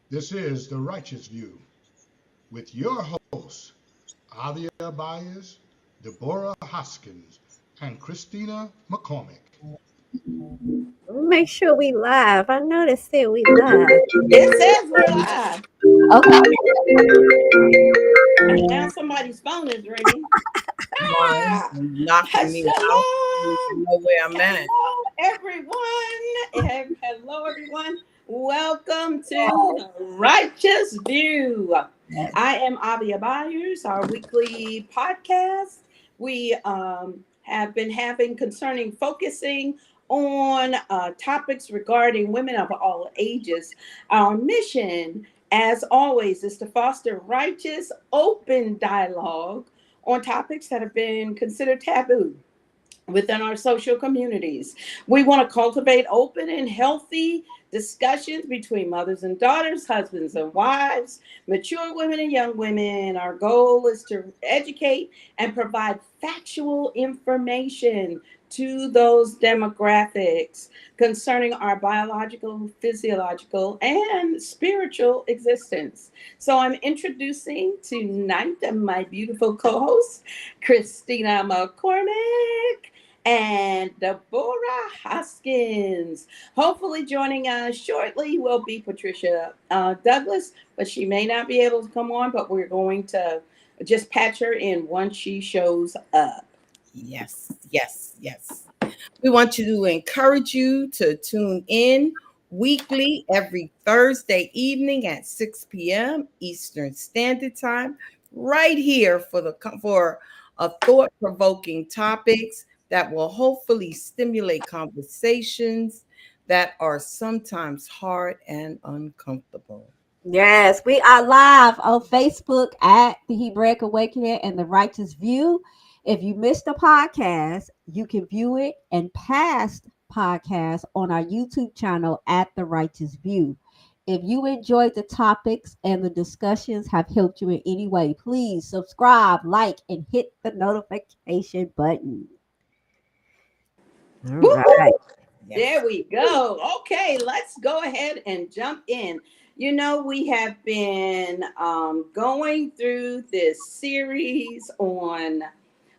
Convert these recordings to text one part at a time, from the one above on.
This is The Righteous View with your hosts, Avia Bayes, Deborah Hoskins, and Christina McCormick. Make sure we live. I know they said we live. It says we're live. Okay. And now somebody's phone is ringing. One Ah, knocking me out. I don't shalom. even know where I'm at. Hello, everyone. Hello, everyone. Welcome to Righteous View. I am Avia Byers, our weekly podcast. We have been having concerning focusing on topics regarding women of all ages. Our mission, as always, is to foster righteous, open dialogue on topics that have been considered taboo within our social communities. We want to cultivate open and healthy discussions between mothers and daughters, husbands and wives, mature women and young women. Our goal is to educate and provide factual information to those demographics concerning our biological, physiological, and spiritual existence. So I'm introducing tonight my beautiful co-host, Christina McCormick and Deborah Hoskins. Hopefully, joining us shortly will be Patricia Douglas, but she may not be able to come on, but we're going to just patch her in once she shows up. Yes, yes, yes. We want you to encourage you to tune in weekly every Thursday evening at 6 p.m. Eastern Standard Time, right here for a thought-provoking topics that will hopefully stimulate conversations that are sometimes hard and uncomfortable. Yes, we are live on Facebook at the Hebraic Awakening and the Righteous View. If you missed the podcast, you can view it and past podcasts on our YouTube channel at the Righteous View. If you enjoyed the topics and the discussions have helped you in any way, please subscribe, like, and hit the notification button. All right. Woo-hoo! Yes. There we go. Okay, let's go ahead and jump in. You know, we have been going through this series on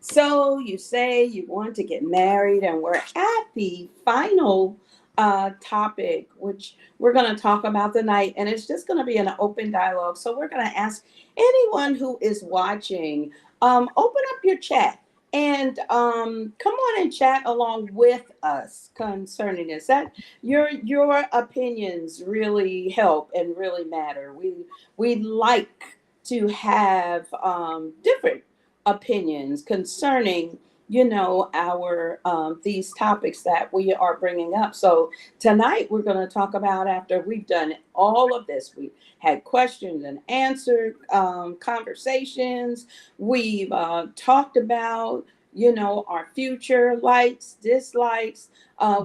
So You Say You Want to Get Married, and we're at the final topic, which we're going to talk about tonight. And it's just going to be an open dialogue. So we're going to ask anyone who is watching, open up your chat and come on and chat along with us concerning this. That your opinions really help and really matter. We like to have different opinions concerning our these topics that we are bringing up. So tonight we're going to talk about, after we've done all of this, we had questions and answer conversations. We've talked about, our future likes, dislikes.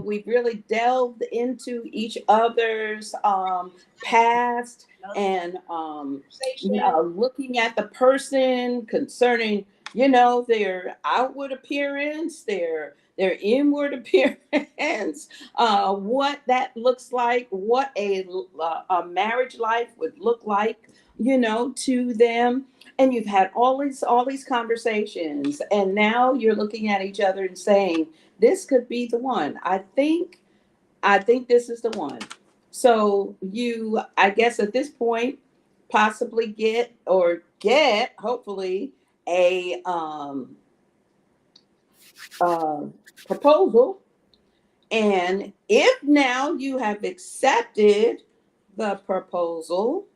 We've really delved into each other's past and looking at the person concerning, their outward appearance, their inward appearance, what that looks like, what a marriage life would look like, to them. And you've had all these conversations, and now you're looking at each other and saying, this could be the one. I think this is the one. So you, I guess at this point, possibly get hopefully a uh, proposal. And if now you have accepted the proposal,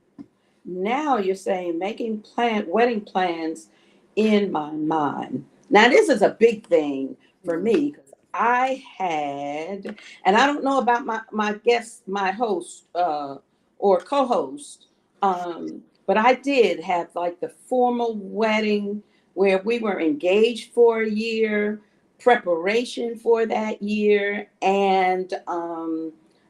now you're saying making wedding plans in my mind. Now this is a big thing for me, because I had, and I don't know about my guest, my host or co-host, but I did have like the formal wedding where we were engaged for a year, preparation for that year, and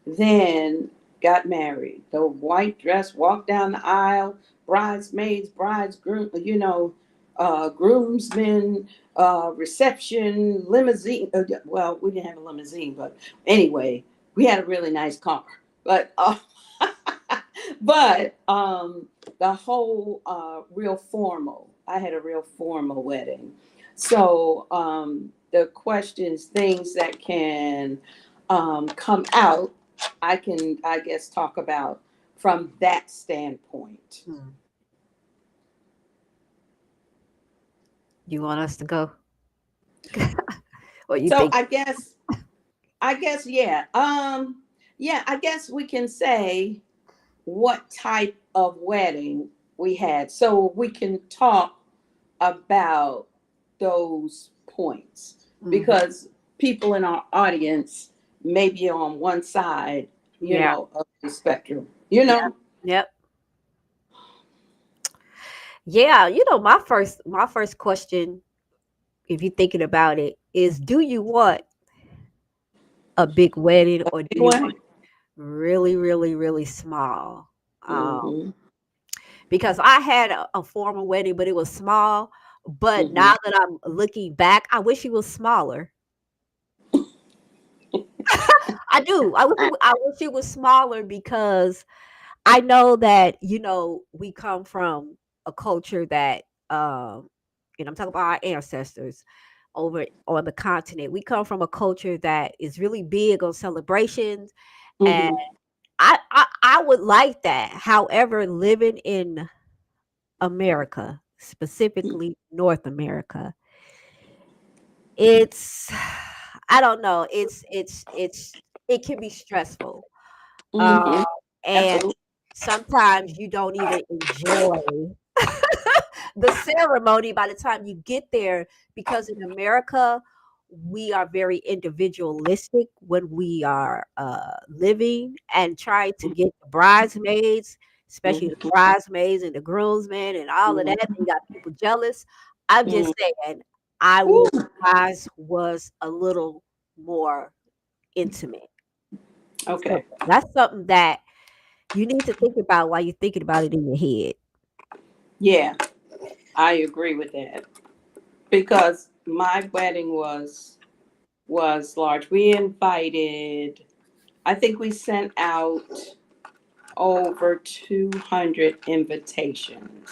then got married. The white dress, walked down the aisle, bridesmaids, groom, groomsmen, reception, limousine. Well, we didn't have a limousine, but anyway, we had a really nice car. But But the whole real formal. I had a real formal wedding. So the questions, things that can come out, I can, I guess, talk about from that standpoint. You want us to go? Or you So think? I guess, yeah. Yeah, I guess we can say what type of wedding we had. So we can talk about those points Mhm. because people in our audience may be on one side, Yeah. of the spectrum. You Yep. know, Yep. Yeah. My first question, if you're thinking about it, is do you want a big wedding or do big you want one. really, really, really small? Um, Mm-hmm. because I had a formal wedding, but it was small. But Mm-hmm. now that I'm looking back, I wish it was smaller. I do. I wish it was smaller because I know that, we come from a culture that, and I'm talking about our ancestors over on the continent. We come from a culture that is really big on celebrations, and Mm-hmm. I would like that. However, living in America, specifically North America, it's I don't know. It can be stressful. Uh, Mm-hmm. and Absolutely. sometimes you don't even enjoy the ceremony by the time you get there because in America we are very individualistic when we are living and trying to get the bridesmaids, especially the Mm-hmm. bridesmaids and the groomsmen and all of that. Mm-hmm. You got people jealous. I'm Mm-hmm. just saying, I Woo. wish ours was a little more intimate. So Okay. that's something that you need to think about while you're thinking about it in your head. Yeah, I agree with that because my wedding was large. We invited. I think we sent out over 200 invitations.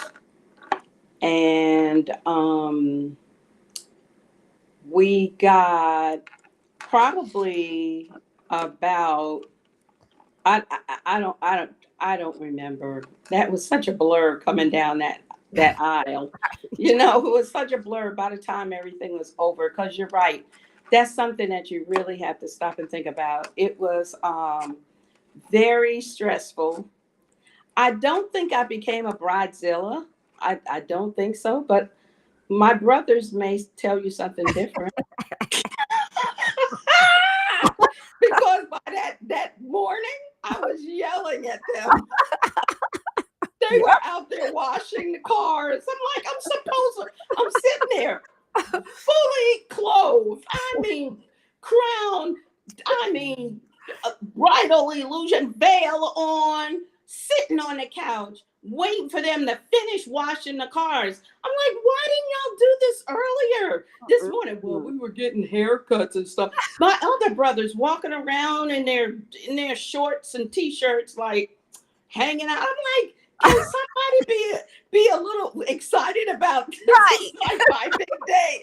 And we got probably about I don't remember. That was such a blur coming down that aisle. It was such a blur by the time everything was over because you're right. That's something that you really have to stop and think about. It was very stressful. I don't think I became a bridezilla. I don't think so, but my brothers may tell you something different. Because by that morning, I was yelling at them. They Yep. were out there washing the cars. I'm sitting there fully clothed. I mean, crown, I mean, bridal illusion veil on, sitting on the couch, waiting for them to finish washing the cars. I'm like, why didn't y'all do this earlier this morning? Well, Mhm. we were getting haircuts and stuff. My other brothers walking around in their shorts and t-shirts, like hanging out. I'm like, can somebody be a little excited about this? Right. Is like my big day,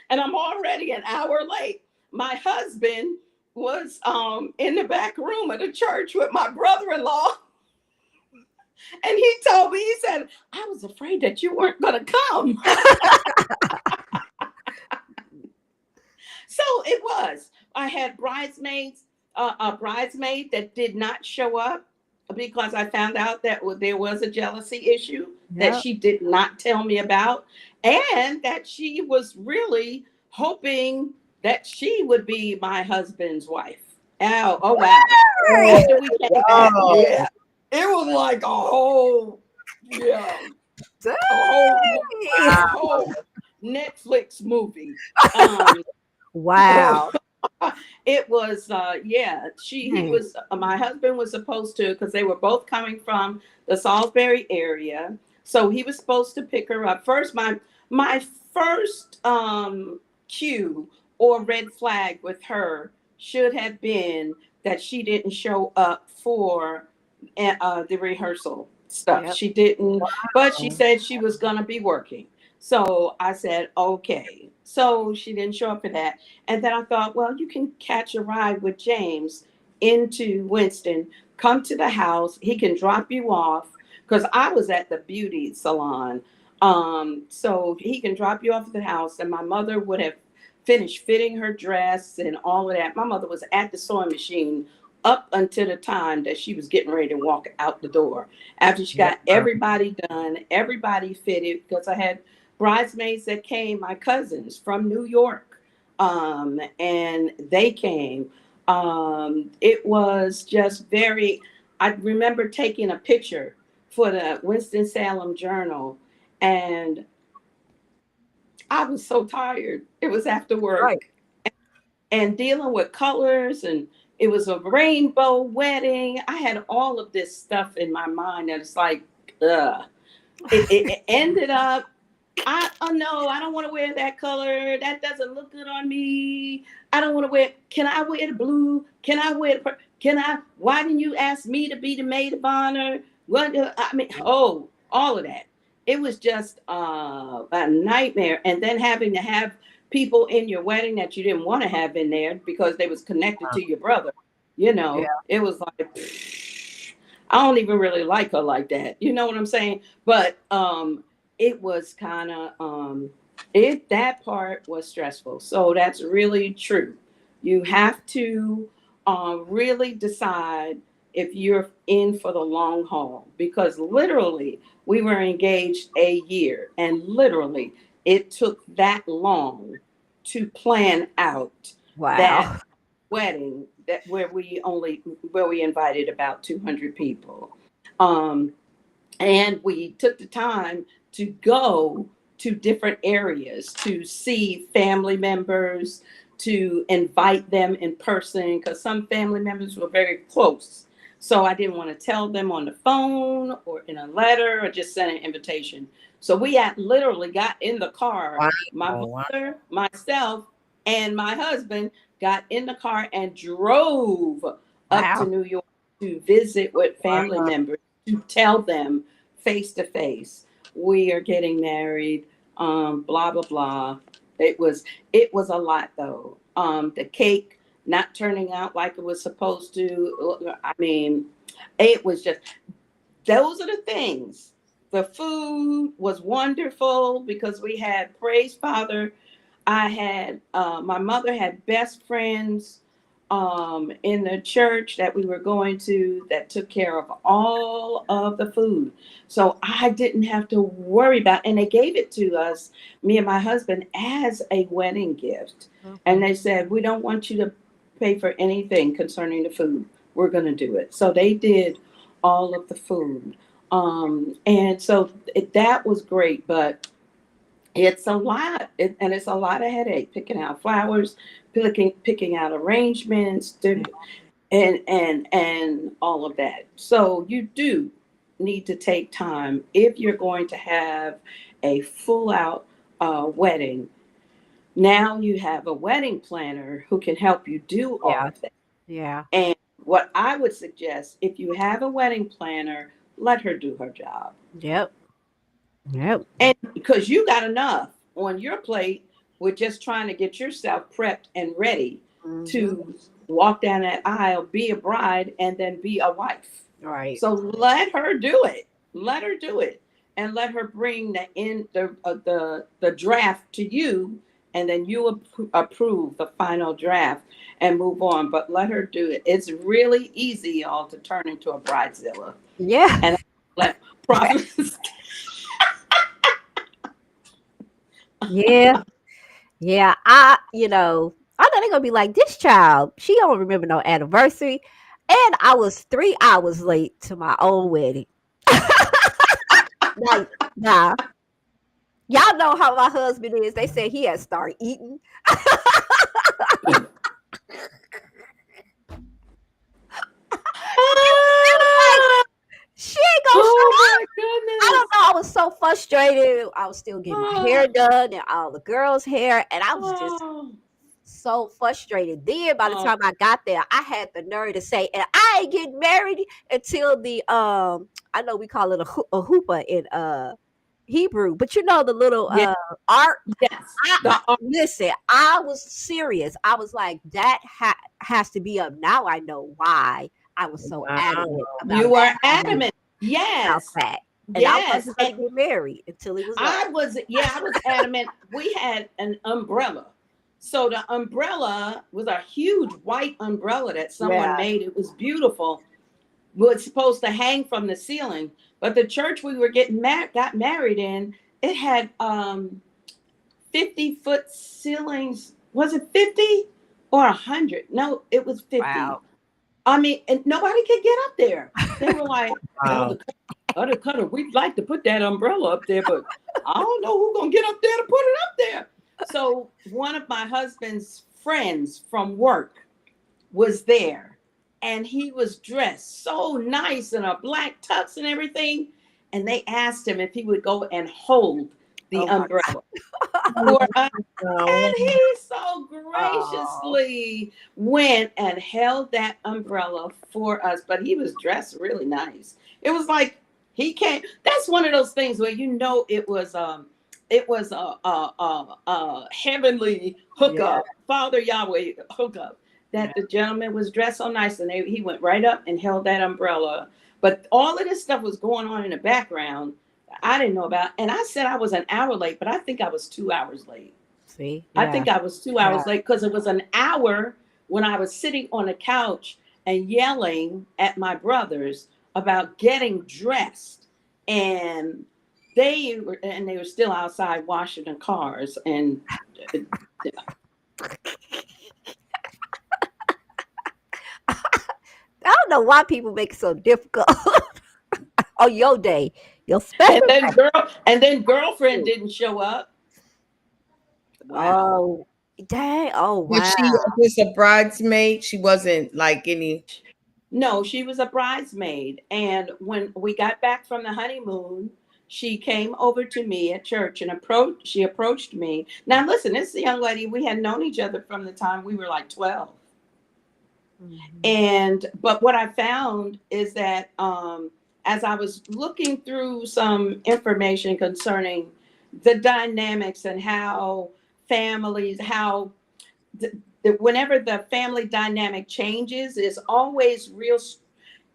and I'm already an hour late. My husband was in the back room of the church with my brother-in-law, and he told me, he said, I was afraid that you weren't gonna come. So it was. I had bridesmaids, a bridesmaid that did not show up because I found out that there was a jealousy issue that Yep. she did not tell me about, and that she was really hoping that she would be my husband's wife. Oh wow. Right. After we came back, Oh, yeah, it was like a whole, yeah, Dang. a whole, wow. a whole Netflix movie. Um, Wow. it was yeah, he Dang. was my husband was supposed to, because they were both coming from the Salisbury area, so he was supposed to pick her up first. My first cue or red flag with her should have been that she didn't show up for and the rehearsal stuff. Yep. She didn't, but she Wow. said she was gonna be working. So I said, okay. So she didn't show up for that. And then I thought, well, you can catch a ride with James into Winston, come to the house. He can drop you off because I was at the beauty salon. So he can drop you off at the house, and my mother would have finished fitting her dress and all of that. My mother was at the sewing machine up until the time that she was getting ready to walk out the door. After she got Wow. everybody done, everybody fitted, because I had bridesmaids that came, my cousins from New York, and they came. It was just very, I remember taking a picture for the Winston-Salem Journal, and I was so tired. It was after Right. work and dealing with colors, and it was a rainbow wedding. I had all of this stuff in my mind that it's like, ugh. It ended up, oh no, I don't want to wear that color. That doesn't look good on me. I don't want to wear. Can I wear the blue? Can I wear the? Can I? Why didn't you ask me to be the maid of honor? What? I mean, oh, all of that. It was just a nightmare. And then having to have people in your wedding that you didn't want to have in there because they was connected to your brother. Yeah. It was like, I don't even really like her like that. You know what I'm saying? But it was kind of it that part was stressful. So that's really true. You have to really decide if you're in for the long haul, because literally we were engaged a year, and literally it took that long to plan out that Wow. wedding, that where we invited about 200 people. Um, and we took the time to go to different areas to see family members, to invite them in person, because some family members were very close. So I didn't want to tell them on the phone or in a letter or just send an invitation. So we had literally got in the car, Wow. my Wow. mother, myself, and my husband got in the car and drove up to Wow. New York to visit with family Wow. members, to tell them face to face, we are getting married, blah blah blah. It was a lot though. The cake not turning out like it was supposed to. I mean, it was just, those are the things. The food was wonderful because we had, praise Father, I had, my mother had best friends in the church that we were going to that took care of all of the food. So I didn't have to worry about, and they gave it to us, me and my husband, as a wedding gift. And Okay. they said, we don't want you to pay for anything concerning the food. We're going to do it. So they did all of the food. And so that was great, but it's a lot, and it's a lot of headache picking out flowers, picking out arrangements, and all of that. So you do need to take time if you're going to have a full out wedding. Now you have a wedding planner who can help you do all Yeah. of that. Yeah. And what I would suggest, if you have a wedding planner, let her do her job. Yep. Yep. And because you got enough on your plate with just trying to get yourself prepped and ready Hmm. to walk down that aisle, be a bride, and then be a wife. Right. So let her do it. Let her do it, and let her bring the draft to you, and then you approve the final draft and move on. But let her do it. It's really easy, y'all, to turn into a bridezilla, Yeah. and let prophets. Yeah. Yeah. I know they're gonna be like, this child, she don't remember no anniversary. And I was 3 hours late to my own wedding. Like, nah. Y'all know how my husband is. They said he had started eating. It was like, she ain't gonna show Oh up. my I don't goodness. know. I was so frustrated. I was still getting my hair Oh, done and all the girls' hair. And I was just oh. so frustrated. Then by the Oh, time I got there, I had the nerve to say, and I ain't getting married until the I know we call it a hoopah in Hebrew, but you know the little yeah, art. yes. Listen, I was serious. I was like, that has to be up. Now I know why I was so Wow. adamant You about were that. adamant. About Yes. that. And I Yes. wasn't going to get married until it was up. I was adamant. We had an umbrella. So the umbrella was a huge white umbrella that someone Yeah. made. It was beautiful. Was supposed to hang from the ceiling, but the church we were got married in, it had 50-foot ceilings. Was it 50 or 100? No, it was 50. Wow. I mean, and nobody could get up there. They were like, Wow. Other Cutter, we'd like to put that umbrella up there, but I don't know who's gonna get up there to put it up there. So one of my husband's friends from work was there, and he was dressed so nice in a black tux and everything. And they asked him if he would go and hold the Oh my umbrella for us. Wow. And he so Oh. graciously went and held that umbrella for us. But he was dressed really nice. It was like he came. That's one of those things where you know it was a heavenly hookup, Father Yahweh hookup. That the gentleman was dressed so nice, and he went right up and held that umbrella. But all of this stuff was going on in the background. I didn't know about, and I said I was an hour late, but I think I was 2 hours late. See? I Yeah. think I was 2 hours late because it was an hour when I was sitting on the couch and yelling at my brothers about getting dressed, and they were still outside washing the cars. And I don't know why people make it so difficult. On your day, your special and then girlfriend didn't show up. Wow. Oh, dang. Oh, Was wow. she just a bridesmaid? She wasn't like any. No, she was a bridesmaid. And when we got back from the honeymoon, she came over to me at church and she approached me. Now listen, this is a young lady. We had known each other from the time we were like 12. But what I found is that as I was looking through some information concerning the dynamics and how families, whenever the family dynamic changes, there's always real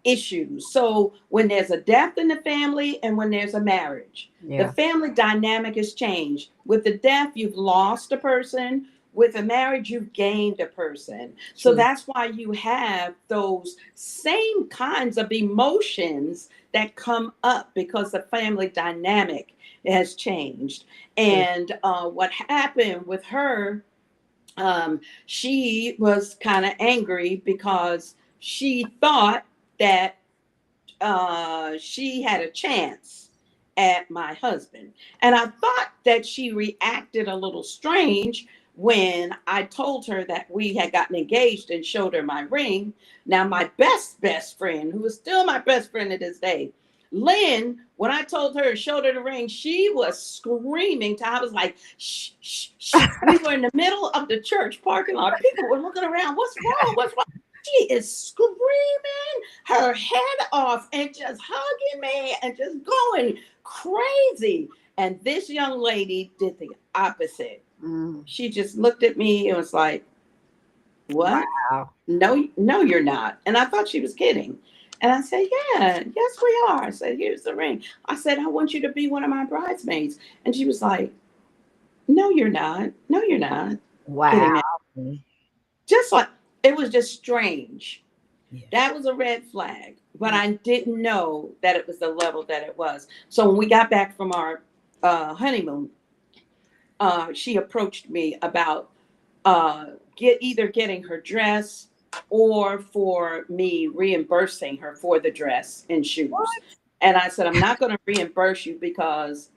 issues. So when there's a death in the family and when there's a marriage, the family dynamic has changed. With the death, you've lost a person. With a marriage, you've gained a person. So that's why you have those same kinds of emotions that come up because the family dynamic has changed. And what happened with her, she was kind of angry because she thought that she had a chance at my husband. And I thought that she reacted a little strange when I told her that we had gotten engaged and showed her my ring. Now, my best friend, who is still my best friend to this day, Lynn, when I told her and showed her the ring, she was screaming. I was like, shh, shh, shh. We were in the middle of the church parking lot. People were looking around. What's wrong? What's wrong? She is screaming her head off and just hugging me and just going crazy. And this young lady did the opposite. She just looked at me and was like, what? Wow. No, you're not. And I thought she was kidding. And I said, yes, we are. I said, here's the ring. I said, I want you to be one of my bridesmaids. And she was like, no, you're not. No, you're not. Wow. Just like, it was just strange. Yeah. That was a red flag. But I didn't know that it was the level that it was. So when we got back from our honeymoon, she approached me about either getting her dress or for me reimbursing her for the dress and shoes. What? And I said, I'm not going to reimburse you because,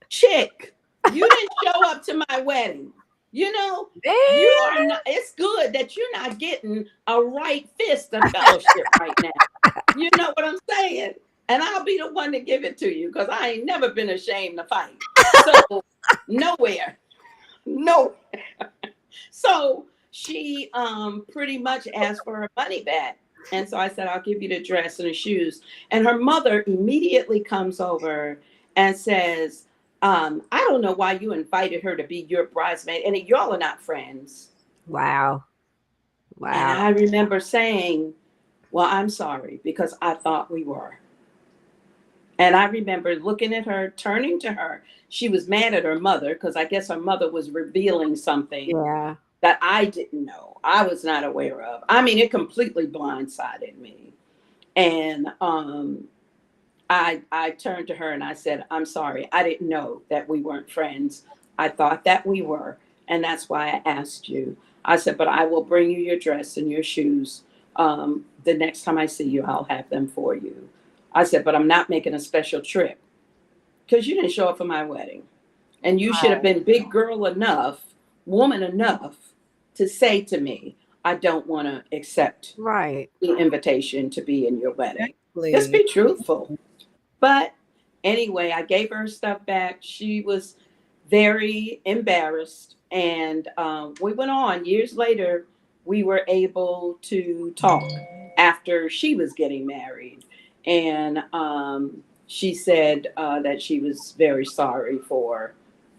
chick, you didn't show up to my wedding. You know, you are not, it's good that you're not getting a right fist of fellowship right now. You know what I'm saying? And I'll be the one to give it to you because I ain't never been ashamed to fight. So nowhere. So she pretty much asked for her money back. And so I said, I'll give you the dress and the shoes. And her mother immediately comes over and says, I don't know why you invited her to be your bridesmaid. And y'all are not friends. Wow. And Wow. I remember saying, well, I'm sorry because I thought we were. And I remember looking at her, turning to her. She was mad at her mother because I guess her mother was revealing something Yeah. that I didn't know. I was not aware of. I mean, it completely blindsided me. And I turned to her and I said, I'm sorry. I didn't know that we weren't friends. I thought that we were. And that's why I asked you. I said, but I will bring you your dress and your shoes. The next time I see you, I'll have them for you. I said, but I'm not making a special trip because you didn't show up for my wedding. And you should have been big girl enough, woman enough to say to me, I don't want to accept Right. the invitation to be in your wedding. Just Exactly. be truthful. But anyway, I gave her stuff back. She was very embarrassed. And we went on. Years later, we were able to talk after she was getting married. And she said that she was very sorry for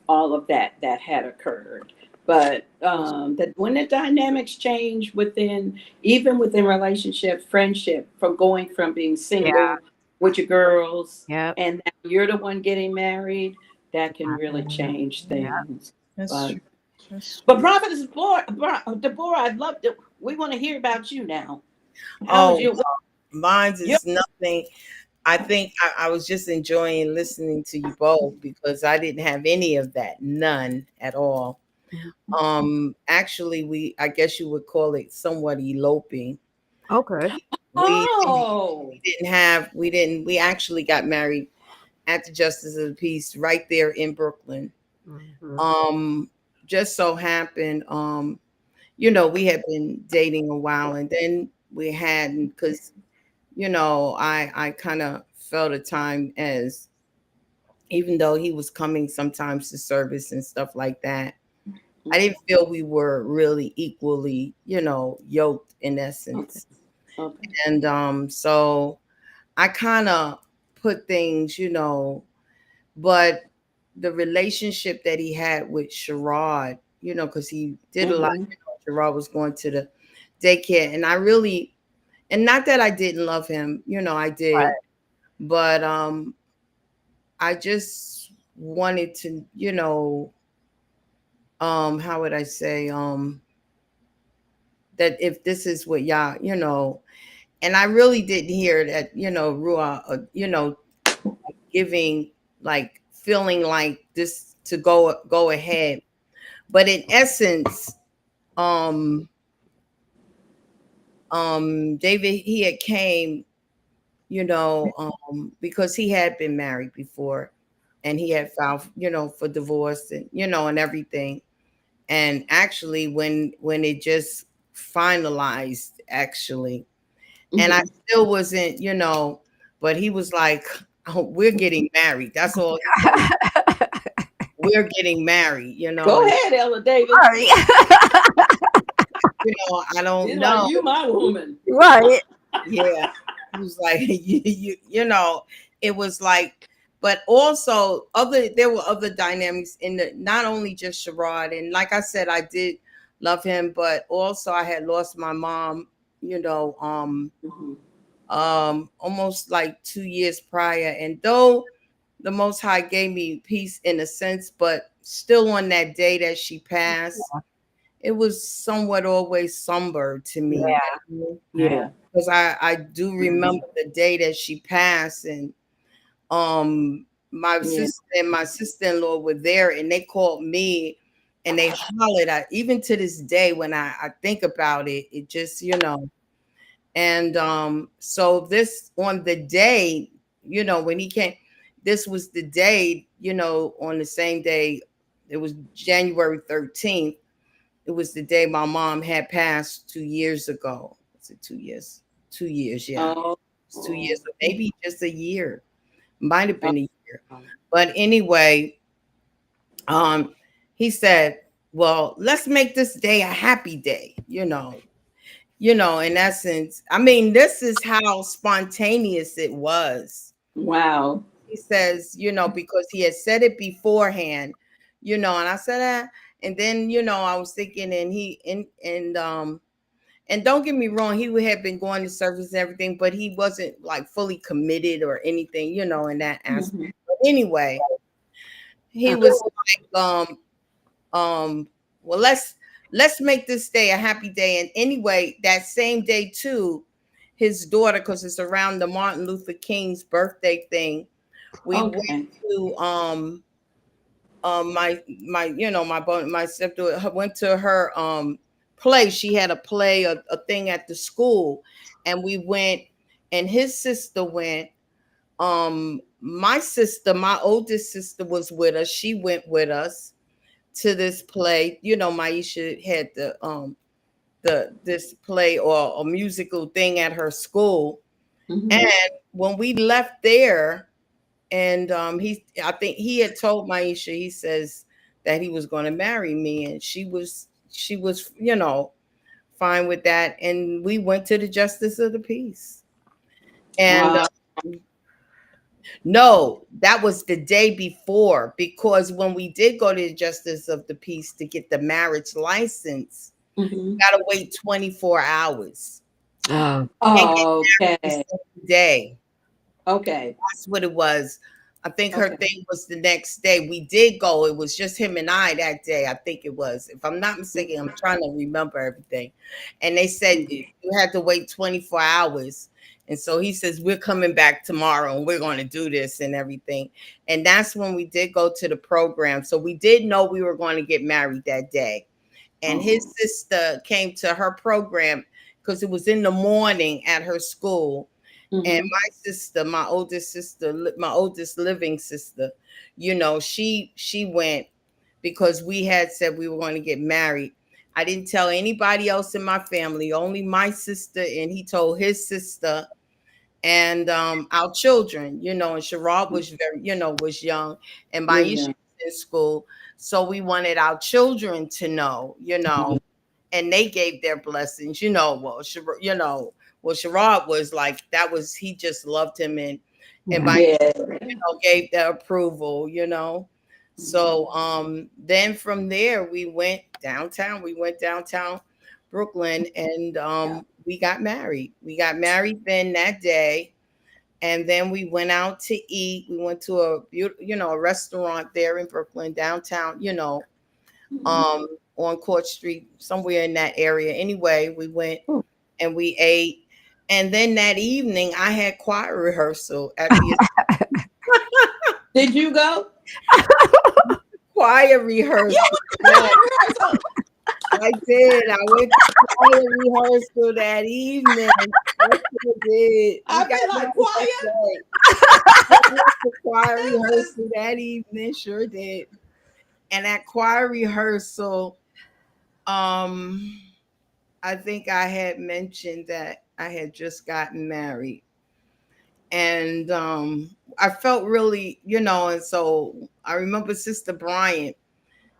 all of that that had occurred. But that when the dynamics change within, even within relationship, friendship, from going from being Yeah. single with your girls Yep. and now you're the one getting married, that can really change Yeah. things. That's But true. That's but true. Prophetess Deborah, I'd love to. We want to hear about you now. How was Oh, your? mine's Your is nothing. I think I was just enjoying listening to you both because I didn't have any of that, none at all. Actually, I guess you would call it somewhat eloping. Okay. oh, We actually got married at the Justice of the Peace right there in Brooklyn. Mhm. Um, just so happened, we had been dating a while and then we hadn't because I kind of felt a time as even though he was coming sometimes to service and stuff like that, I didn't feel we were really equally, yoked in okay, essence. okay. And so I kind of put things, but the relationship that he had with Sherrod, because he did a lot, Mm-hmm. Sherrod was going to the daycare, and I really, and not that I didn't love him, I did, Right. but I just wanted to, how would I say, that if this is what y'all, and I really didn't hear that, Ruah, giving like feeling like this to go ahead. But in essence, um, David, he had came, because he had been married before and he had filed, for divorce and, and everything. And actually when it just finalized actually, and I Mm-hmm. still wasn't, but he was like, oh, we're getting married. That's all he said. We're getting married, Go and ahead, Ella David. Right. I don't He's like, know. you my woman. Right. Yeah. He was like, it was like, but also there were other dynamics in the, not only just Sherrod. And like I said, I did love him, but also I had lost my mom, Mm-hmm. almost like 2 years prior. And though the Most High gave me peace in a sense, but still on that day that she passed, it was somewhat always somber to me. Yeah. Yeah. Yeah. Because I do Mm-hmm. remember the day that she passed, and um my Yeah. sister and my sister-in-law were there and they called me and they hollered at, even to this day when I think about it, it just, and so this on the day, when he came, this was the day, on the same day, it was January 13th. It was the day my mom had passed 2 years ago. Was it 2 years? 2 years, yeah. Oh. It's 2 years, or maybe just a year. Might have Oh. been a year. But anyway, um, he said, well, let's make this day a happy day, in essence. I mean, this is how spontaneous it was. Wow. He says, because he had said it beforehand, and I said, and then, I was thinking, and don't get me wrong, he would have been going to service and everything, but he wasn't like fully committed or anything, in that aspect. Mhm. But anyway, he was like, well, let's make this day a happy day. And anyway, that same day too, his daughter, because it's around the Martin Luther King's birthday thing, we Okay. went to my stepdaughter went to her play. She had a play, a thing at the school, and we went, and his sister went. My oldest sister was with us. She went with us to this play. Maisha had this play or a musical thing at her school. Mhm. And when we left there, and I think he had told Maisha, he says that he was going to marry me, and she was fine with that. And we went to the Justice of the Peace. And Wow. no, that was the day before, because when we did go to the Justice of the Peace to get the marriage license, Mhm. gotta wait 24 hours. Oh. Okay. The same day. Okay. That's what it was. I think her Okay. thing was the next day. We did go. It was just him and I that day. I think it was. If I'm not mistaken, I'm trying to remember everything. And they said you had to wait 24 hours. And so he says, we're coming back tomorrow and we're going to do this and everything. And that's when we did go to the program. So we did know we were going to get married that day. And his sister came to her program because it was in the morning at her school. And my sister, my oldest living sister, she went because we had said we were going to get married. I didn't tell anybody else in my family, only my sister, and he told his sister and our children, and Sherrod was was young, and Maisha was in school. So we wanted our children to know, and they gave their blessings, Sherrod was like, he just loved him, and by gave the approval, So then from there we went downtown. Brooklyn, and we got married. We got married then that day. And then we went out to eat. We went to a restaurant there in Brooklyn, downtown, on Court Street, somewhere in that area. Anyway, we went and we ate. And then that evening, I had choir rehearsal at the. Did you go? Choir rehearsal. I did. I went to choir rehearsal that evening. I did. I feel like choir rehearsal that evening. Sure did. And at choir rehearsal, I think I had mentioned that I had just gotten married. And I felt really, and so I remember Sister Bryant,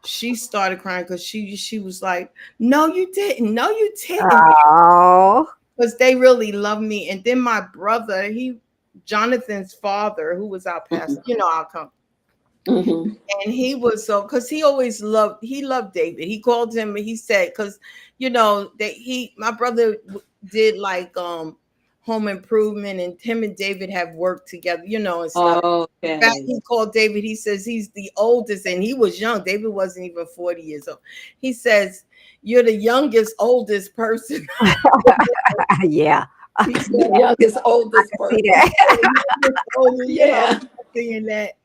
she started crying because she was like, no, you didn't. No, you didn't. Oh. Because they really love me. And then my brother, Jonathan's father, who was our pastor, our company. And he was because he always loved David. He called him and he said, because my brother did like Home Improvement, and him and David have worked together, and stuff. Okay. In fact, he called David, he says he's the oldest, and he was young. David wasn't even 40 years old. He says, you're the oldest person. Yeah. He's the youngest, oldest person. Yeah. Saying that.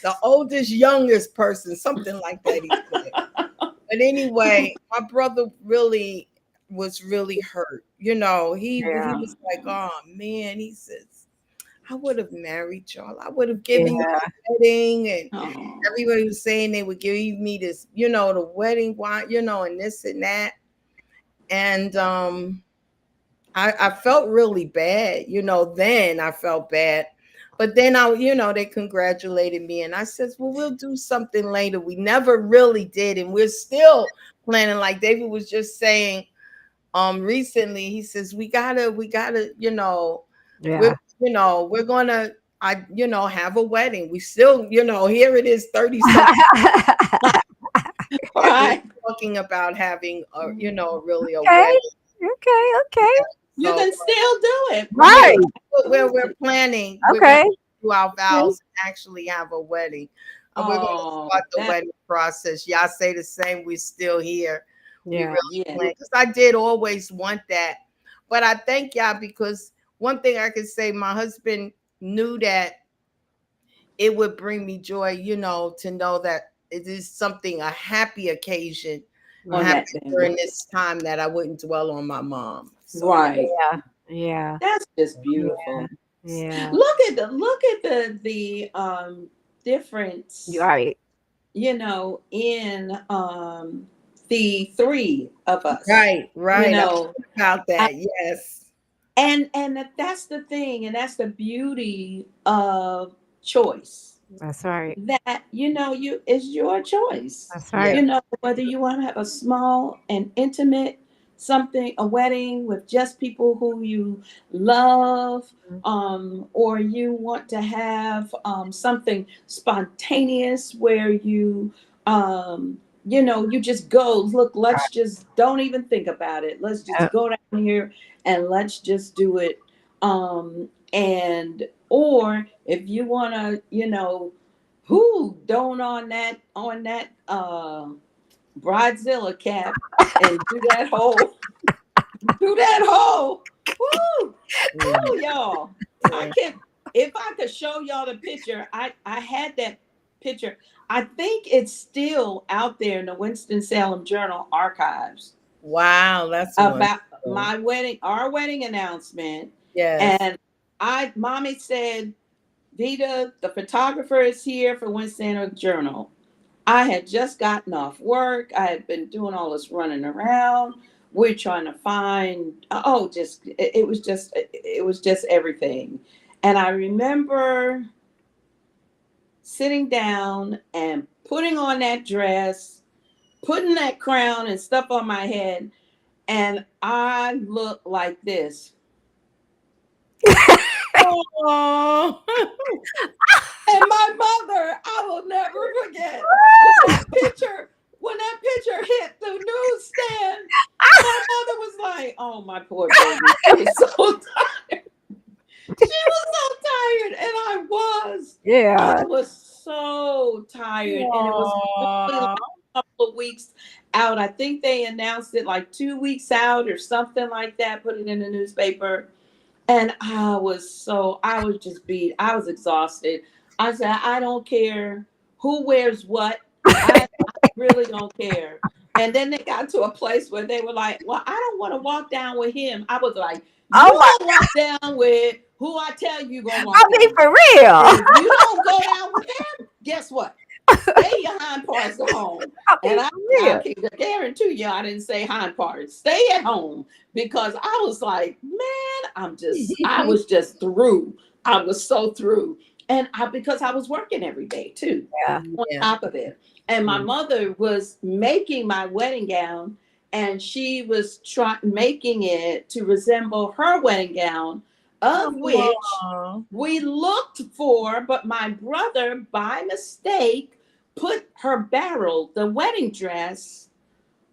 The oldest, youngest person, something like that. He said. But anyway, my brother was really hurt. He was like, oh man, he says, I would have married y'all. I would have given you the wedding, and everybody was saying they would give me this, the wedding wine, and this and that. And I felt really bad, then I felt bad. But then they congratulated me, and I said, well, we'll do something later. We never really did, and we're still planning. Like David was just saying, recently, he says we gotta, Yeah. we're gonna, have a wedding. We still, here it is, 30 something. Right. Talking about having really a Okay. wedding. Okay. You So can still do it. Right. we're planning. We're Okay. gonna do our vows and actually have a wedding. And we're gonna Oh, start the wedding process. Y'all say the same. We're still here. We Yeah. really yeah. plan, because I did always want that. But I thank y'all, because one thing I can say, my husband knew that it would bring me joy, to know that it is something, a happy occasion On Yeah. that thing. during this time, that I wouldn't dwell on my mom. So, Right. Yeah. That's just beautiful. Yeah. Look at the difference, Right. in the three of us. Right. You know, About that, yes. and that's the thing, and that's the beauty of choice. That's right. That it's your choice. That's right. Whether you want to have a small and intimate something, a wedding with just people who you love, or you want to have something spontaneous where you just go, look, let's just don't even think about it, let's just go down here and let's just do it. And or if you want to who don't on that bridezilla cap and do that whole woo, y'all. I can't. If I could show y'all the picture, I had that picture. I think it's still out there in the Winston-Salem Journal archives. Wow, that's About wonderful. our wedding announcement. Yes. And mommy said, Vita, the photographer is here for Winston-Salem Journal. I had just gotten off work. I had been doing all this running around. We're trying to find, it was just everything. And I remember sitting down and putting on that dress, putting that crown and stuff on my head, and I looked like this. Oh. And my mother, I will never forget when that picture hit the newsstand. My mother was like, "Oh, my poor baby, she was so tired. She was so tired, and I was. Yeah. I was so tired, and it was really like a couple of weeks out. I think they announced it like 2 weeks out or something like that. Put it in the newspaper, and I was just beat. I was exhausted. I said, I don't care who wears what. I really don't care. And then they got to a place where they were like, well, I don't want to walk down with him. I was like, you don't walk down with who I tell you going to walk down with. For real. If you don't go down with him, guess what? Stay your hind parts at home. And I can guarantee you I didn't say hind parts. Stay at home, because I was like, man, I was just through. I was so through. And because I was working every day too, on top of it. And my mother was making my wedding gown, and she was making it to resemble her wedding gown, of which we looked for, but my brother, by mistake, put her barrel, the wedding dress.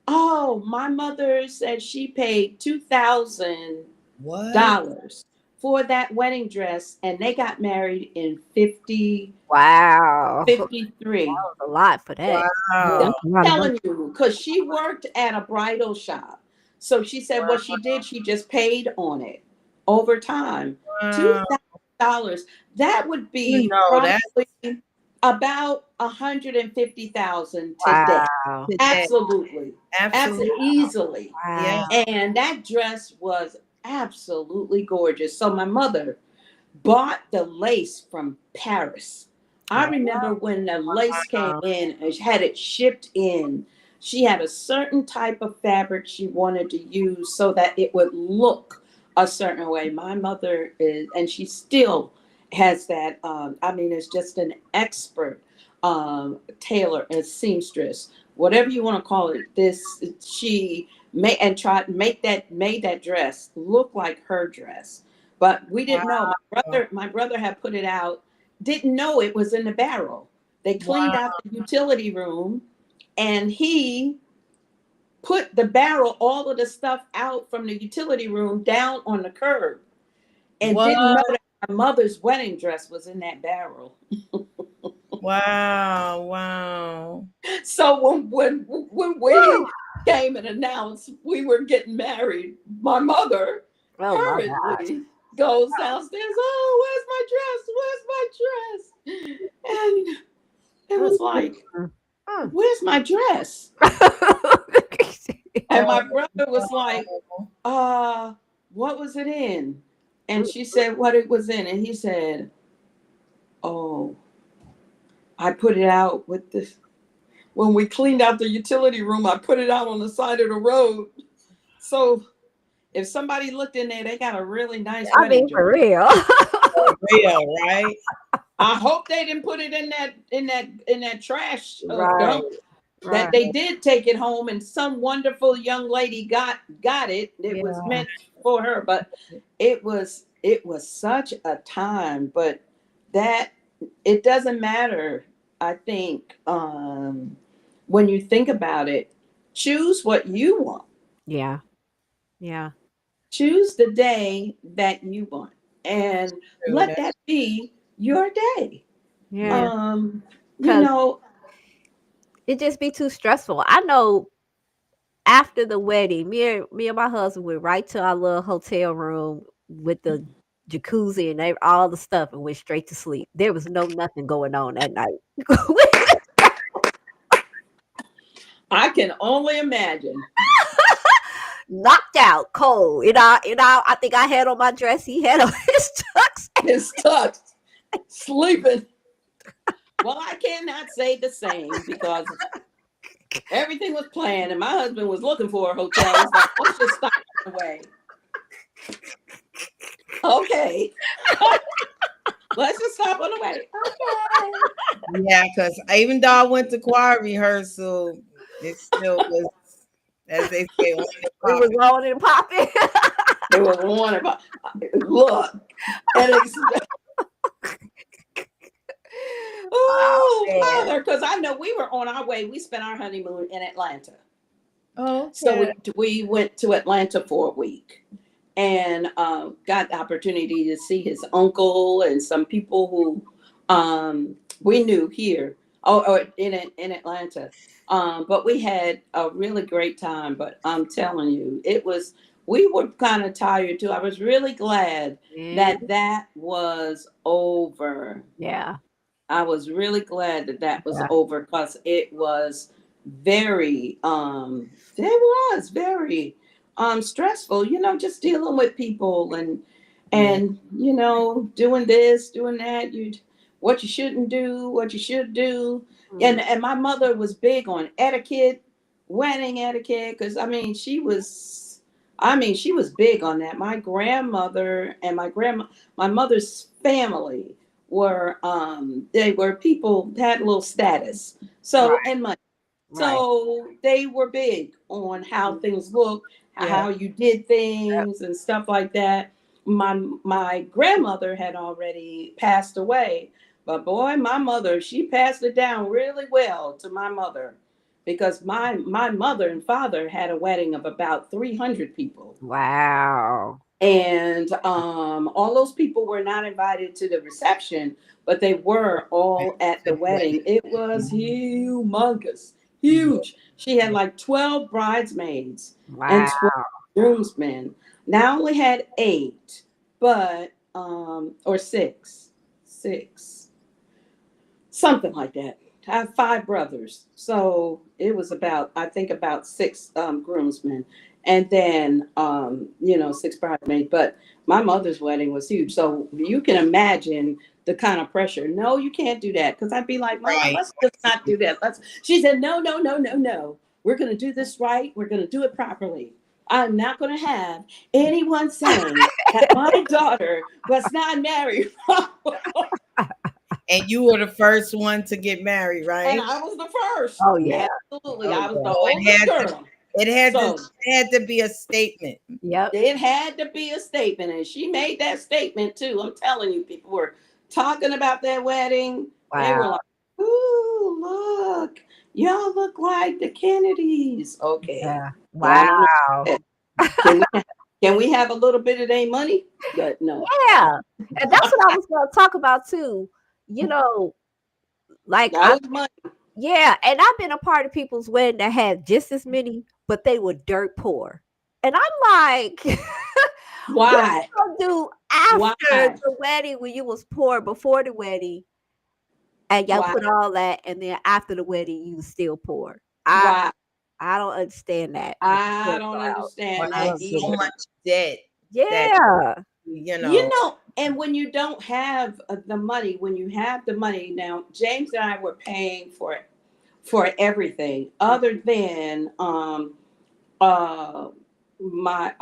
Oh, my mother said she paid $2,000 for that wedding dress, and they got married in 53. Wow. That was a lot for that. Wow. I'm telling you, because she worked at a bridal shop. So she said what she did, she just paid on it over time. $2,000. That would be probably about $150,000 today. Wow. Absolutely. Easily. Wow. And that dress was absolutely gorgeous. So my mother bought the lace from Paris. I remember when the lace came in and had it shipped in, she had a certain type of fabric she wanted to use so that it would look a certain way. My mother is, and she still, has that. I mean, is just an expert tailor, a seamstress, whatever you want to call it. She made and tried made that dress look like her dress, but we didn't know. My brother had put it out, didn't know it was in the barrel. They cleaned out the utility room, and he put the barrel, all of the stuff out from the utility room down on the curb, and didn't know that my mother's wedding dress was in that barrel. Wow. So when we came and announced we were getting married, my mother hurriedly goes downstairs. Oh, where's my dress? And it was like, where's my dress? And my brother was like, what was it in? And she said what it was in. And he said, oh, I put it out with this. When we cleaned out the utility room, I put it out on the side of the road. So if somebody looked in there, they got a really nice wedding dress. For real. For real, right? I hope they didn't put it in that trash dump. That they did take it home, and some wonderful young lady got it. It was meant for her, but it was such a time. But that it doesn't matter. I think when you think about it, choose what you want. Yeah. Choose the day that you want, and let that be your day. Yeah. You know, it just be too stressful. I know after the wedding, me and my husband went right to our little hotel room with the jacuzzi and all the stuff and went straight to sleep. There was nothing going on that night. I can only imagine. Knocked out, cold. I think I had on my dress. He had on his tux. Sleeping. Well, I cannot say the same because everything was planned and my husband was looking for a hotel. He's like, let's just stop on the way. Okay. Let's just stop on the way. Okay. Yeah, because even though I went to choir rehearsal, it still was, as they say, we was rolling and popping. They were on and popping. Look. Father, because I know we were on our way. We spent our honeymoon in Atlanta. Oh, so we went to Atlanta for a week and got the opportunity to see his uncle and some people who we knew here or in Atlanta. But we had a really great time. But I'm telling you, we were kind of tired too. I was really glad that was over. Yeah. I was really glad that was over because it was very stressful, just dealing with people and doing this, doing that, what you shouldn't do, what you should do. And my mother was big on etiquette, wedding etiquette, because she was big on that. My grandmother and my mother's family were they were people had a little status and money, so they were big on how things look, how you did things and stuff like that. My grandmother had already passed away, but boy, my mother, she passed it down really well to my mother, because my mother and father had a wedding of about 300 people. Wow. And all those people were not invited to the reception, but they were all at the wedding. It was humongous, huge. She had like 12 bridesmaids and 12 groomsmen. Now I only had 8, but or 6, something like that. I have 5 brothers, so it was about 6 groomsmen. And then, 6 bridesmaids. But my mother's wedding was huge. So you can imagine the kind of pressure. No, you can't do that. Because I'd be like, Mom, let's just not do that. She said, no. We're going to do this right. We're going to do it properly. I'm not going to have anyone saying that my daughter was not married. And you were the first one to get married, And right? I was the first. Oh yeah. Absolutely. Oh I was yeah. the So oldest girl. So it had to be a statement. Yep. it had to be a statement. And she made that statement too. I'm telling you, people were talking about that wedding. They were Wow. like, ooh, look, y'all look like the Kennedys. Okay. Yeah. I don't Wow. know. Can we have a little bit of their money? But no. Yeah. And that's what I was going to talk about too. You know, like That was money. yeah, and I've been a part of people's wedding that had just as many, but they were dirt poor. And I'm like, what Why? you gonna do after Why? the wedding when you was poor before the wedding and y'all Why? put all that and then after the wedding you was still poor. I Why? I don't understand that. I don't Or understand I that in don't get so it. either. much debt that Yeah. You know, and when you don't have the money, when you have the money, now James and I were paying for everything other than uh my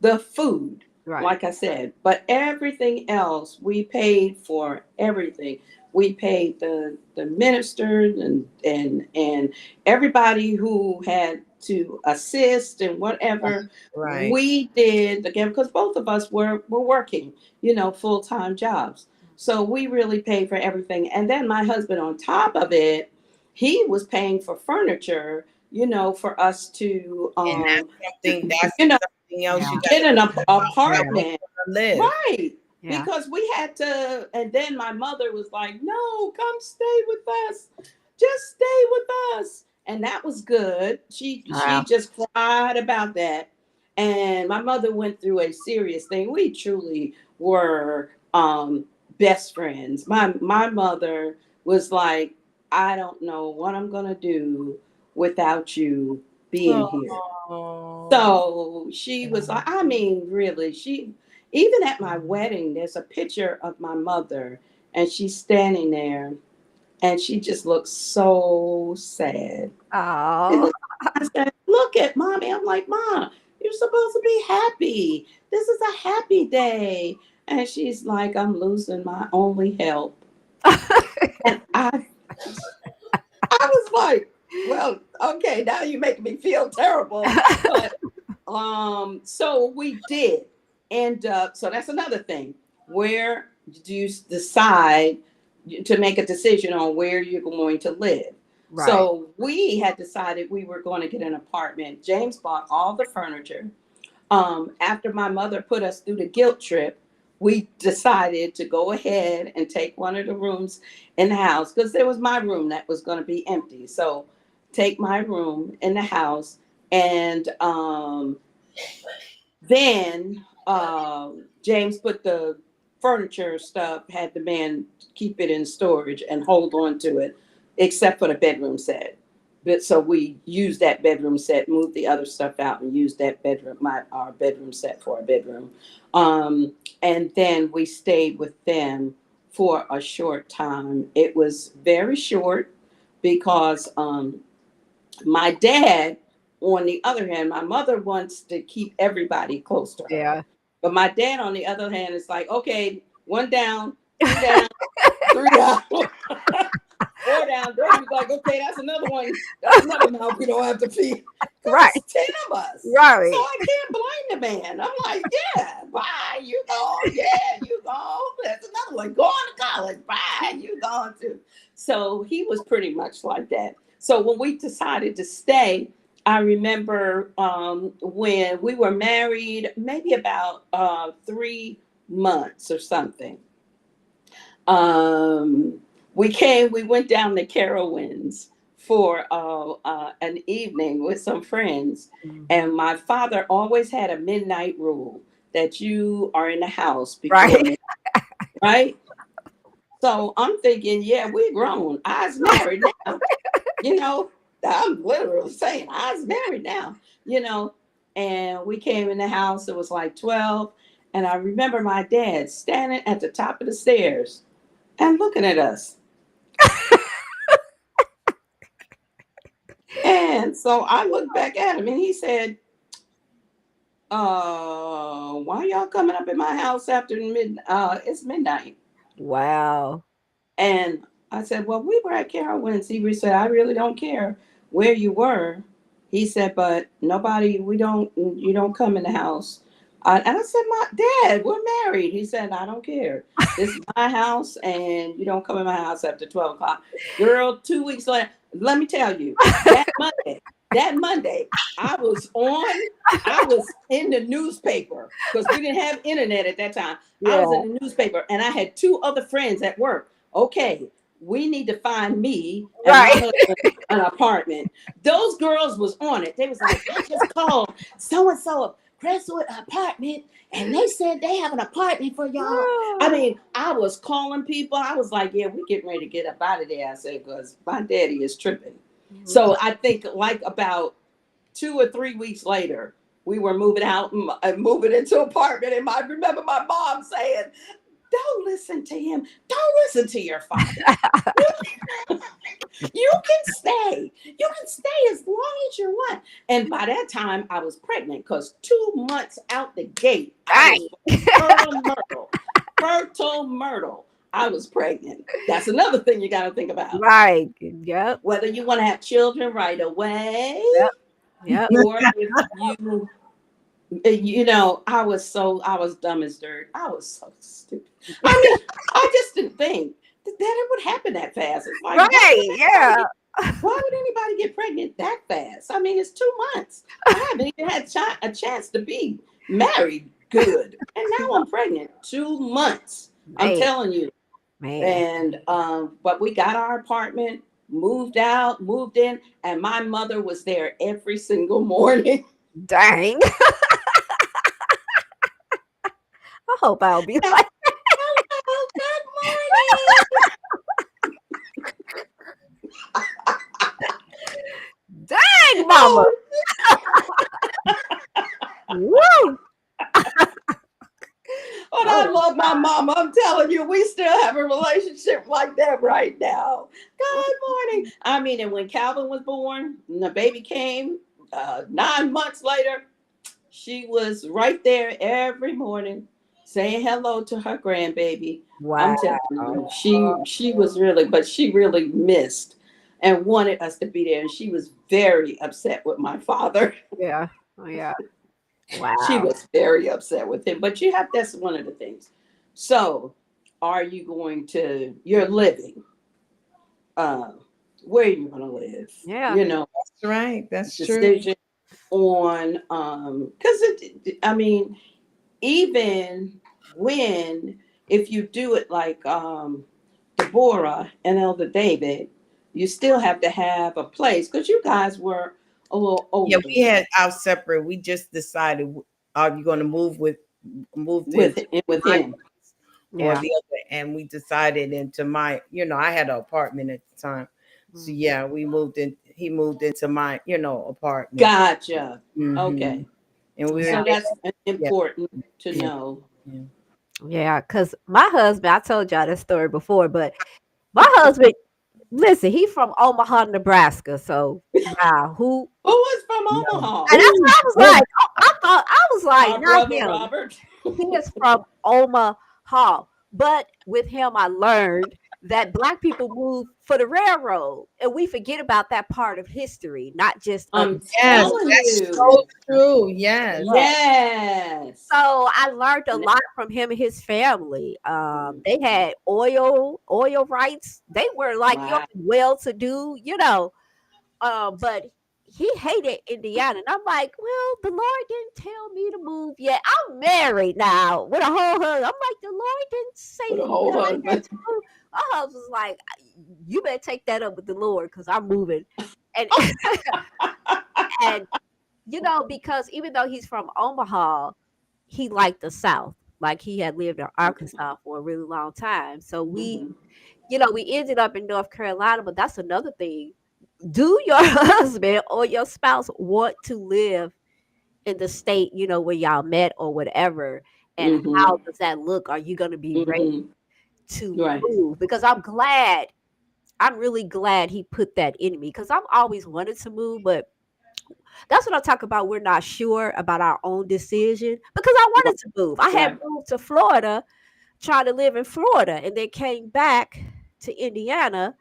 the food, Right. like I said, but everything else we paid for everything. We paid the ministers and everybody who had to assist and whatever. right. We did again because both of us were working, full-time jobs. So we really paid for everything. And then my husband on top of it, he was paying for furniture, for us to And that's you know something else Yeah. you gotta get an think about Yeah. where we're apartment. gonna live. Right. Yeah. Because we had to, and then my mother was like, no, come stay with us. Just stay with us. And that was good. She Wow. just cried about that. And my mother went through a serious thing. We truly were best friends. My mother was like, I don't know what I'm gonna do without you being here. Oh, So she was like, I mean, really, even at my wedding, there's a picture of my mother, and she's standing there, and she just looks so sad. She Oh. looks- I said, look at mommy. I'm like, Mom, you're supposed to be happy. This is a happy day. And she's like, I'm losing my only help. And I was like, well, okay, now you make me feel terrible. But so we did end up, so that's another thing. Where do you decide to make a decision on where you're going to live? Right. So we had decided we were going to get an apartment. James bought all the furniture. After my mother put us through the guilt trip, we decided to go ahead and take one of the rooms in the house because there was my room that was going to be empty. So take my room in the house, and then James put the furniture stuff, had the man keep it in storage and hold on to it, except for the bedroom set. But so we used that bedroom set, moved the other stuff out, and used that our bedroom set for our bedroom. And then we stayed with them for a short time. It was very short because my dad, on the other hand, my mother wants to keep everybody close to her. Yeah. But my dad, on the other hand, is like, okay, one down, two down, three down, four down. Then he's like, okay, that's another one. That's another mouth we don't have to feed. Right. It's 10 of us. So Right. I can't blame the man. I'm like, yeah, bye, you go. Yeah, you go. That's another one. Going to college. Bye, you going to. So he was pretty much like that. So when we decided to stay, I remember when we were married, maybe about 3 months or something. We went down to Carowinds for an evening with some friends. Mhm. And my father always had a midnight rule that you are in the house before Right. midnight, right? So I'm thinking, yeah, we're grown. I's married now. You know, I'm literally saying I's married now, And we came in the house, it was like 12. And I remember my dad standing at the top of the stairs and looking at us. And so I looked back at him and he said, Why y'all coming up in my house after it's midnight? Wow. And I said, well, we were at Carowinds. He said, I really don't care where you were. He said, but nobody, you don't come in the house. And I said, my dad, we're married. He said, I don't care. This is my house, and you don't come in my house after 12 o'clock. Girl, 2 weeks later, let me tell you, that Monday, I was in the newspaper because we didn't have internet at that time. I Yeah. was in the newspaper, and I had two other friends at work. Okay, we need to find me and my Right. husband an apartment. Those girls was on it. They was like, I just called so and so Crestwood apartment, and they said they have an apartment for y'all. I mean, I was calling people. I was like, yeah, we getting ready to get up out of there. I said, because my daddy is tripping. So I think like about 2 or 3 weeks later, we were moving out and moving into an apartment. And I remember my mom saying, don't listen to him. Don't listen to your father. You can stay. You can stay as long as you want. And by that time, I was pregnant because 2 months out the gate, I was fertile Myrtle. Fertile Myrtle. I was pregnant. That's another thing you got to think about. Right. Yep. Whether you want to have children right away, Yep. or if I was dumb as dirt. I was so stupid. I mean, I just didn't think that it would happen that fast. It's like, Right. Yeah. why would anybody get pregnant that fast? I mean, it's 2 months. I haven't even had a chance to be married good, and now I'm pregnant. 2 months. I'm Man. telling you. Man. And but we got our apartment, moved out, moved in, and my mother was there every single morning. Dang. I hope I'll be like, Hello, good morning. dang, mama. Woo. But I love my mama. I'm telling you, we still have a relationship like that right now. Good morning. I mean, and when Calvin was born, and the baby came 9 months later, she was right there every morning saying hello to her grandbaby. Wow. I'm telling you, she was really, but she really missed and wanted us to be there. And she was very upset with my father. Yeah. Oh, yeah. Wow. She was very upset with him. But that's one of the things. So are you you're living, where you're going to live? Yeah. That's right. That's true. Decision on, because I mean, even if you do it like Deborah and Elder David, you still have to have a place because you guys were a little older. Yeah, we had our separate. We just decided, are you going to move with him? or Yeah. the other? And we decided into my, I had an apartment at the time. So yeah, we moved in. He moved into my, apartment. Gotcha. Mhm. Okay. And we So were that's important to know. Yeah, because my husband, I told y'all this story before, but my husband, listen, he from Omaha, Nebraska. So wow, who was from Omaha? and that's what I was like. I was like, Our not brother him. Robert. He is from Omaha. But with him, I learned that Black people moved for the railroad, and we forget about that part of history, not just I'm Yes, telling that's you. so true. Yes. Yes. So I learned a lot from him and his family. They had oil rights. They were like Wow. well-to-do, but he hated Indiana. And I'm like, well, the Lord didn't tell me to move yet. I'm married now with a whole husband. I'm like, the Lord didn't say With a whole husband. to move. My husband was like, you better take that up with the Lord because I'm moving. And and because even though he's from Omaha, he liked the South. Like he had lived in Arkansas for a really long time. So we ended up in North Carolina, but that's another thing. Do your husband or your spouse want to live in the state, where y'all met or whatever? And how does that look? Are you going to be ready to move? Because I'm really glad he put that in me because I've always wanted to move, but that's what I'm talking about. We're not sure about our own decision because I wanted to move. I had Right. moved to Florida, trying to live in Florida, and then came back to Indiana.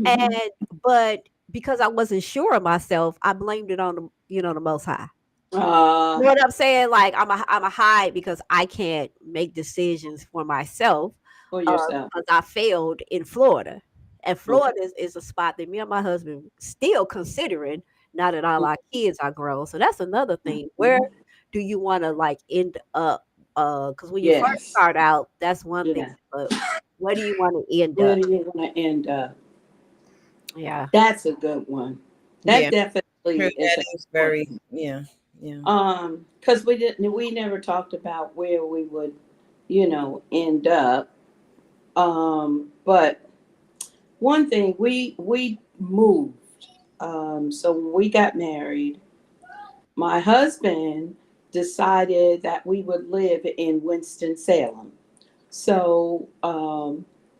And Mhm. but because I wasn't sure of myself, I blamed it on the, the Most High. You Uh, know what I'm saying? Like I'm a hide because I can't make decisions for myself for yourself. because I failed in Florida. And Okay. Florida is a spot that me and my husband still considering now that all our kids are grown. So that's another thing. Where Mhm. do you want to like end up? Because when you first Yes. start out, that's one thing. Yeah. But where do you want to end Where up? do you want to end up? Yeah. That's a good one. That Yeah, true. definitely is That an is very, important. yeah, yeah. Because we never talked about where we would, end up. But one thing we moved. So when we got married, my husband decided that we would live in Winston-Salem. So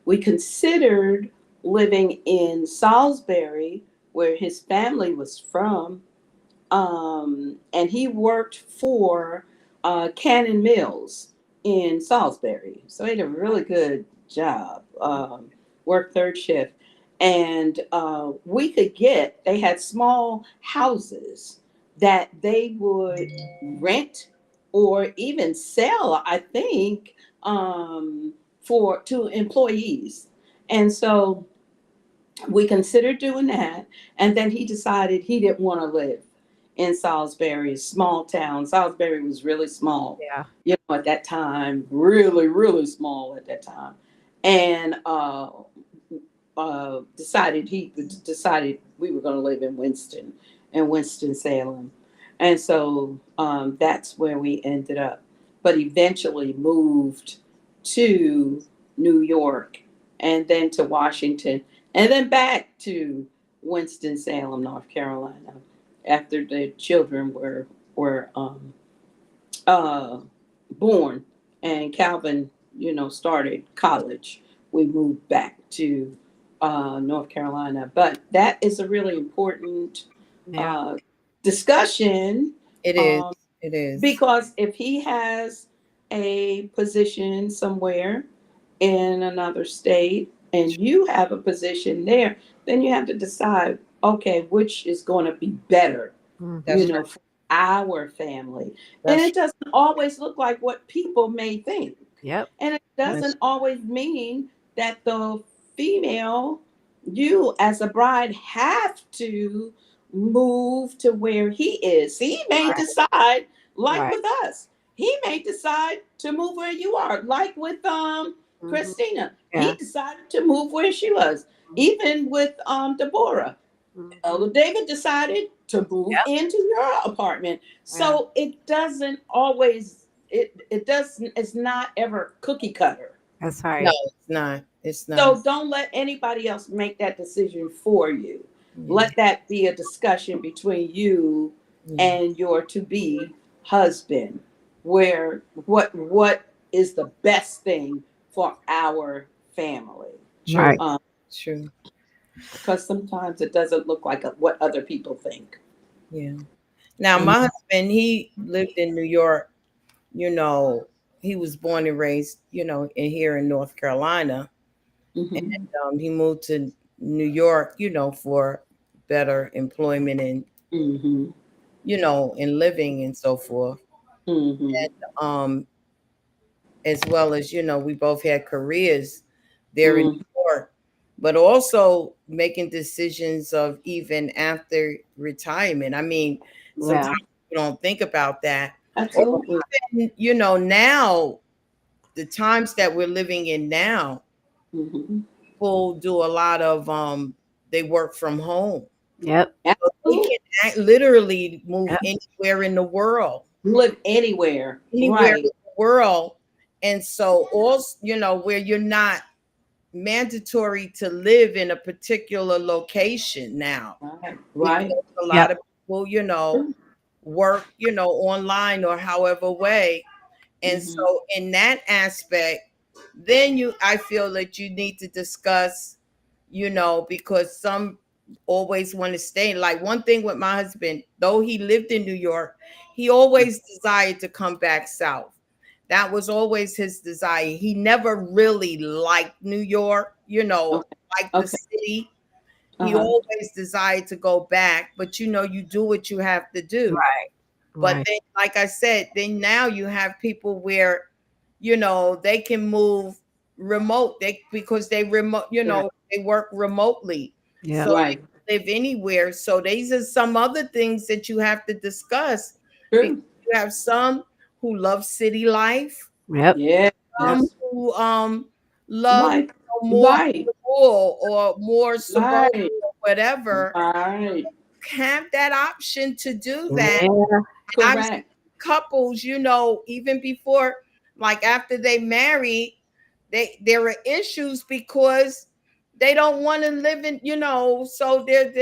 we considered living in Salisbury, where his family was from, and he worked for Cannon Mills in Salisbury. So he had a really good job, worked third shift. And they had small houses that they would rent or even sell, I think, to employees. And so we considered doing that. And then he decided he didn't want to live in Salisbury, small town. Salisbury was really small, Yeah. at that time, really, really small at that time. And decided we were going to live in Winston Salem, and so that's where we ended up. But eventually moved to New York, and then to Washington, and then back to Winston Salem, North Carolina, after the children were uh, born, and Calvin, started college. We moved back to North Carolina. But that is a really important Yeah. uh, discussion, It is. um, It is. because if he has a position somewhere in another state and you have a position there, then you have to decide, okay, which is going to be better, That's Hmm. right. for our family. And That's it doesn't always look like what people may think. Yep. And it that's doesn't always mean that the female, you as a bride, have to move to where he is. He may Right. decide, like Right. with us, he may decide to move where you are, like with Hmm. Christina. He Yeah. decided to move where she was. Even with Deborah, Hmm. Elder David decided to move Yep. into your apartment. Yeah. So it doesn't always, it doesn't, it's not ever cookie cutter. That's no, right. it's not. It's not. So don't let anybody else make that decision for you. Yeah, Let that be a discussion between you yeah. and your to be husband, where what is the best thing for our family. True. Right. Um, True. because sometimes it doesn't look like what other people think. Yeah. Now, Mhm. my husband, he lived in New York. You know, he was born and raised, here in North Carolina. Hmm. He moved to New York, for better employment and, Hmm. and living and so forth. Hmm. Um, as well as, we both had careers there in Mm. New York, but also making decisions of even after retirement. I mean, Yeah. sometimes we don't think about that. Or Absolutely. even, now, the times that we're living in now, Hmm. people do a lot of they work from home. Yep. So they Absolutely. can literally move Yep. anywhere in the world. Live anywhere. Anywhere in Right. the world. And so also, where you're not mandatory to live in a particular location now, Right. because Right. a lot Yep. of people, work, online or however way. And Hmm. so in that aspect, then I feel that you need to discuss, because some always want to stay. Like one thing with my husband, though he lived in New York, he always desired to come back south. That was always his desire. He never really liked New York, Okay. like the Okay. city. He Uh-huh. always desired to go back, but you do what you have to do. Right. But Right. then, like I said, then now you have people where, they can move remote. Because they remote, Right. they work remotely, Yeah. so they Right. can live anywhere. So these are some other things that you have to discuss. Because True. you have some who love city life, Yep. Yeah. some Yes. who love Like, more right. rural or more suburban Right. or whatever. Right. Have that option to do that. Yeah. I've seen Correct. couples, even before, like after they marry, there are issues because they don't want to live in, so there's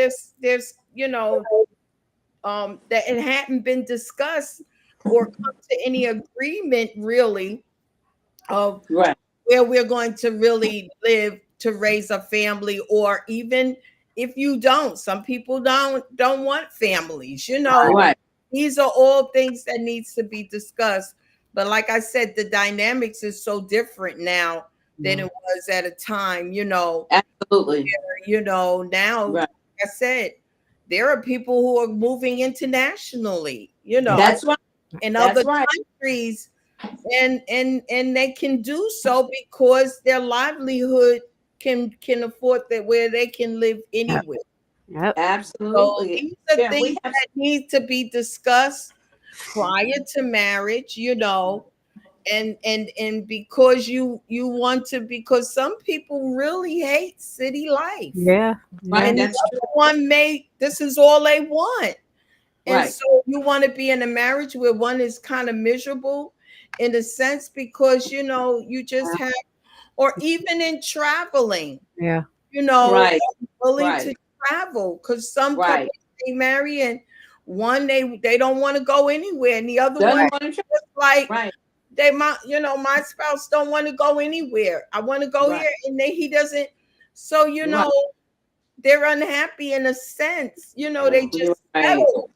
that it hadn't been discussed or come to any agreement really of Right. where we're going to really live to raise a family. Or even if you don't, some people don't want families, Right. these are all things that needs to be discussed. But like I said, the dynamics is so different now than it was at a time, Absolutely. now, like Right. I said, there are people who are moving internationally, That's right. in That's other right. countries, and they can do so because their livelihood can afford that, where they can live Yep. anywhere. Yep. So Absolutely. these are Yeah. things We have. that need to be discussed prior to marriage, and because you want to, because some people really hate city life, Yeah. Right. Yeah. and the That's true. other one this is all they want. And Right. so you want to be in a marriage where one is kind of miserable in a sense, because you just have, or even in traveling, Yeah. Right. willing to Right. travel, because some Right. couples, they marry and one, they don't want to go anywhere, and the other one, Doesn't want to try. just like Right. my spouse don't want to go anywhere. I want to go Right. here, and he doesn't. So Right. they're unhappy in a sense. They You're just right. settle.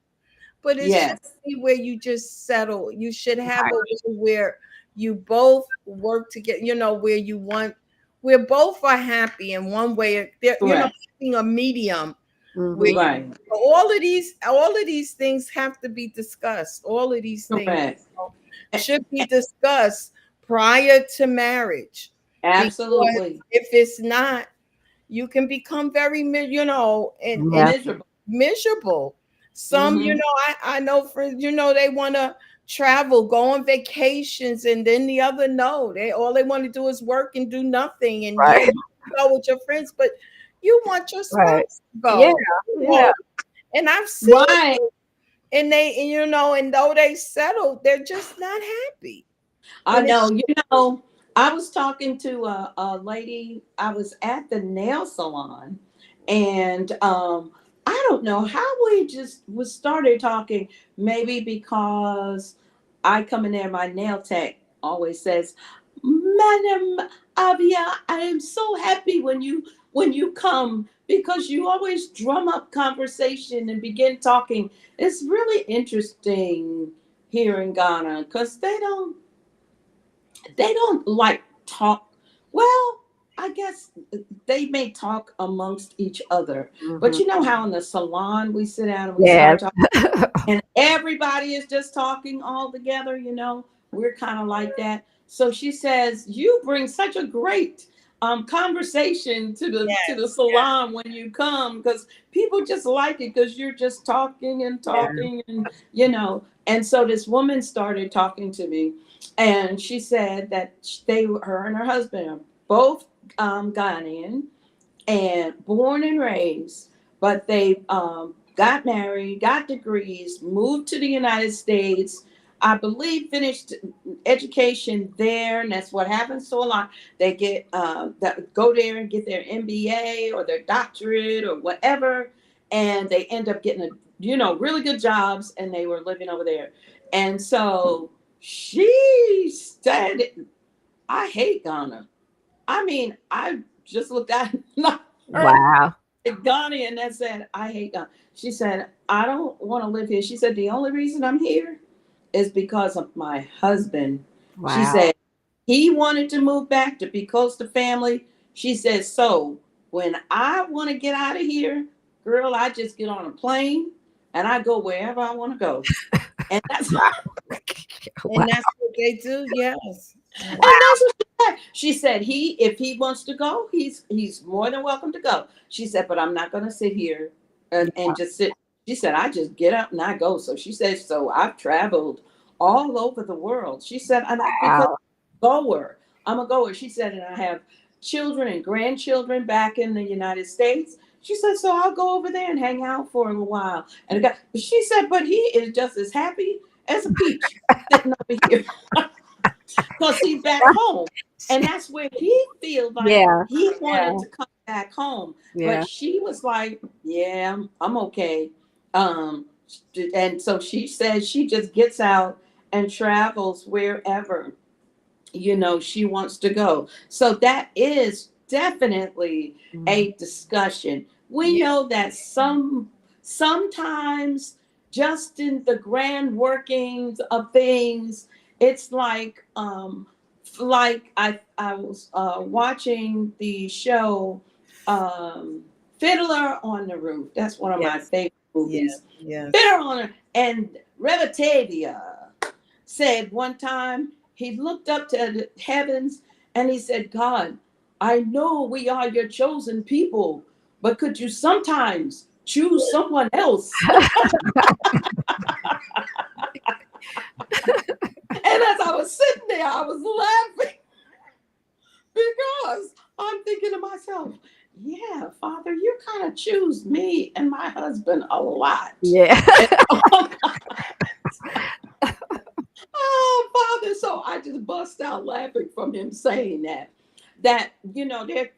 But it Yes. shouldn't be where you just settle. You should have a way where you both work together, where both are happy in one way. Correct. Having a medium where Mhm. Right. all of these things have to be discussed. All of these things Correct. should be discussed prior to marriage. Because Absolutely. if it's not, you can become very, and Yeah. Miserable. miserable. Some, Hmm. I know friends, they want to travel, go on vacations, and then the other no. They want to do is work and do nothing. And yeah, Right. you can go with your friends, but you want your Right. spouse to go. Yeah. you Yeah. know. And I've seen Right. and and though they settled, they're just not happy. I And know. I was talking to a lady. I was at the nail salon, and I don't know how we just was started talking. Maybe because I come in there, my nail tech always says, "Madam Avia, I am so happy when you come because you always drum up conversation and begin talking. It's really interesting here in Ghana because they don't like talk. Well, I guess they may talk amongst each other, but Mhm. you know how in the salon we sit down and we Yeah. start talking, and everybody is just talking all together. We're kind of like that. So she says, "You bring such a great conversation to the yes, salon when you come because people just like it because you're just talking and Yeah. talking and so this woman started talking to me, and she said that her and her husband are both Ghanaian and born and raised, but they got married, got degrees, moved to the United States. I believe finished education there, and that's what happens to a lot. They get that go there and get their MBA or their doctorate or whatever, and they end up getting really good jobs, and they were living over there. And so she said, "I hate Ghana." I mean, I just looked at her Wow. Ghanaian that said, I hate Ghana. She said, I don't want to live here. She said, the only reason I'm here is because of my husband. She Wow. said, he wanted to move back to be close to family. She said, so when I want to get out of here, girl, I just get on a plane and I go wherever I want to go. And that's Wow. And that's what they do. Yes. And that's what she said. She said if he wants to go, he's more than welcome to go. She said, but I'm not gonna sit here and just sit. She said, I just get up and I go. So she said, so I've traveled all over the world. She said, and because I'm a goer. She said, and I have children and grandchildren back in the United States. She said, so I'll go over there and hang out for a while. And she said, but he is just as happy as a peach sitting over here. Because he's back home. And that's where he feels like he wanted to come back home. Yeah. But she was like, yeah, I'm okay. And so she says she just gets out and travels wherever, she wants to go. So that is definitely a discussion. We know that sometimes just in the grand workings of things, it's like I was watching the show Fiddler on the Roof. That's one of my favorite movies. Yes. Fiddler on the and Revatavia said one time he looked up to the heavens and he said, God, I know we are your chosen people, but could you sometimes choose someone else? And as I was sitting there, I was laughing because I'm thinking to myself, yeah, Father, you kind of choose me and my husband a lot. Yeah. Oh, Father. So I just bust out laughing from him saying that there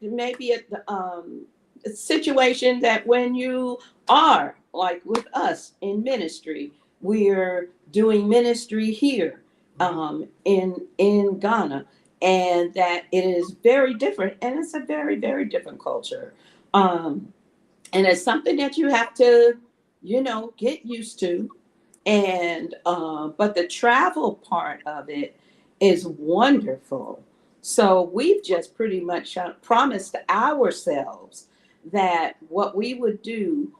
may be a situation that when you are like with us in ministry, we're doing ministry here in Ghana, and that it is very different, and it's a very, very different culture. And it's something that you have to, get used to. And but the travel part of it is wonderful. So we've just pretty much promised ourselves that what we would do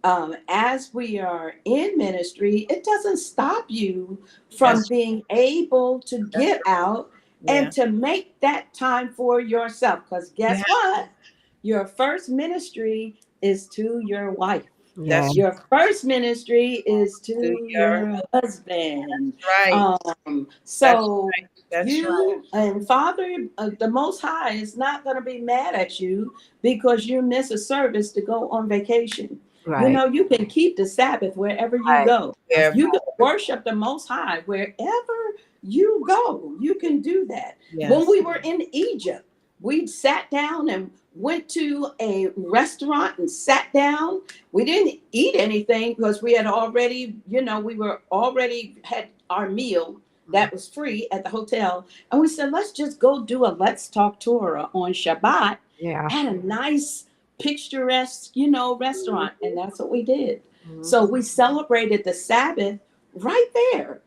as we are in ministry, it doesn't stop you from being able to get out and to make that time for yourself. Because guess what? Your first ministry is to your wife. Yeah. Your first ministry is to your husband. Right. So That's you and Father, the Most High is not going to be mad at you because you miss a service to go on vacation. Right. You can keep the Sabbath wherever you go. Yeah. You can worship the Most High wherever you go. You can do that. Yes. When we were in Egypt, we sat down and went to a restaurant and sat down. We didn't eat anything because we had already, had our meal that was free at the hotel. And we said, let's just go do a Let's Talk Torah on Shabbat at a nice picturesque, restaurant. And that's what we did. So we celebrated the Sabbath right there,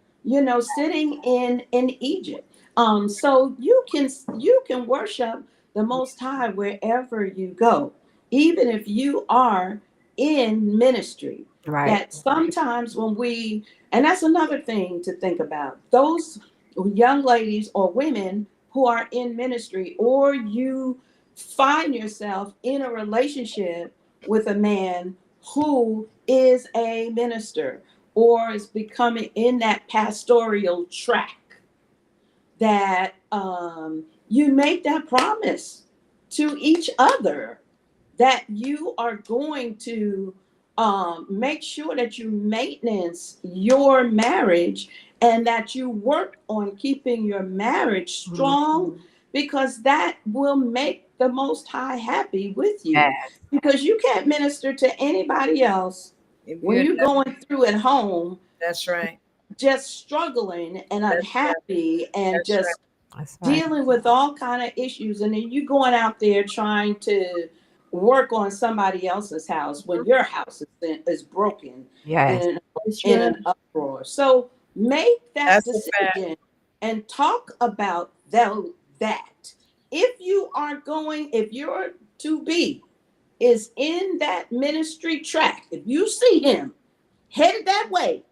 sitting in Egypt. So you can worship the Most High wherever you go, even if you are in ministry. Right. That sometimes and that's another thing to think about. Those young ladies or women who are in ministry, or you find yourself in a relationship with a man who is a minister or is becoming in that pastoral track, that you make that promise to each other that you are going to make sure that you maintenance your marriage and that you work on keeping your marriage strong, because that will make the Most High happy with you. Because you can't minister to anybody else when you're going through at home. That's right. Just struggling and unhappy and just That's right. dealing with all kind of issues, and then you going out there trying to work on somebody else's house when your house is broken Yes. in, That's in right. an uproar. So make that That's a fact. decision and talk about that. If your to be is in that ministry track, if you see him headed that way,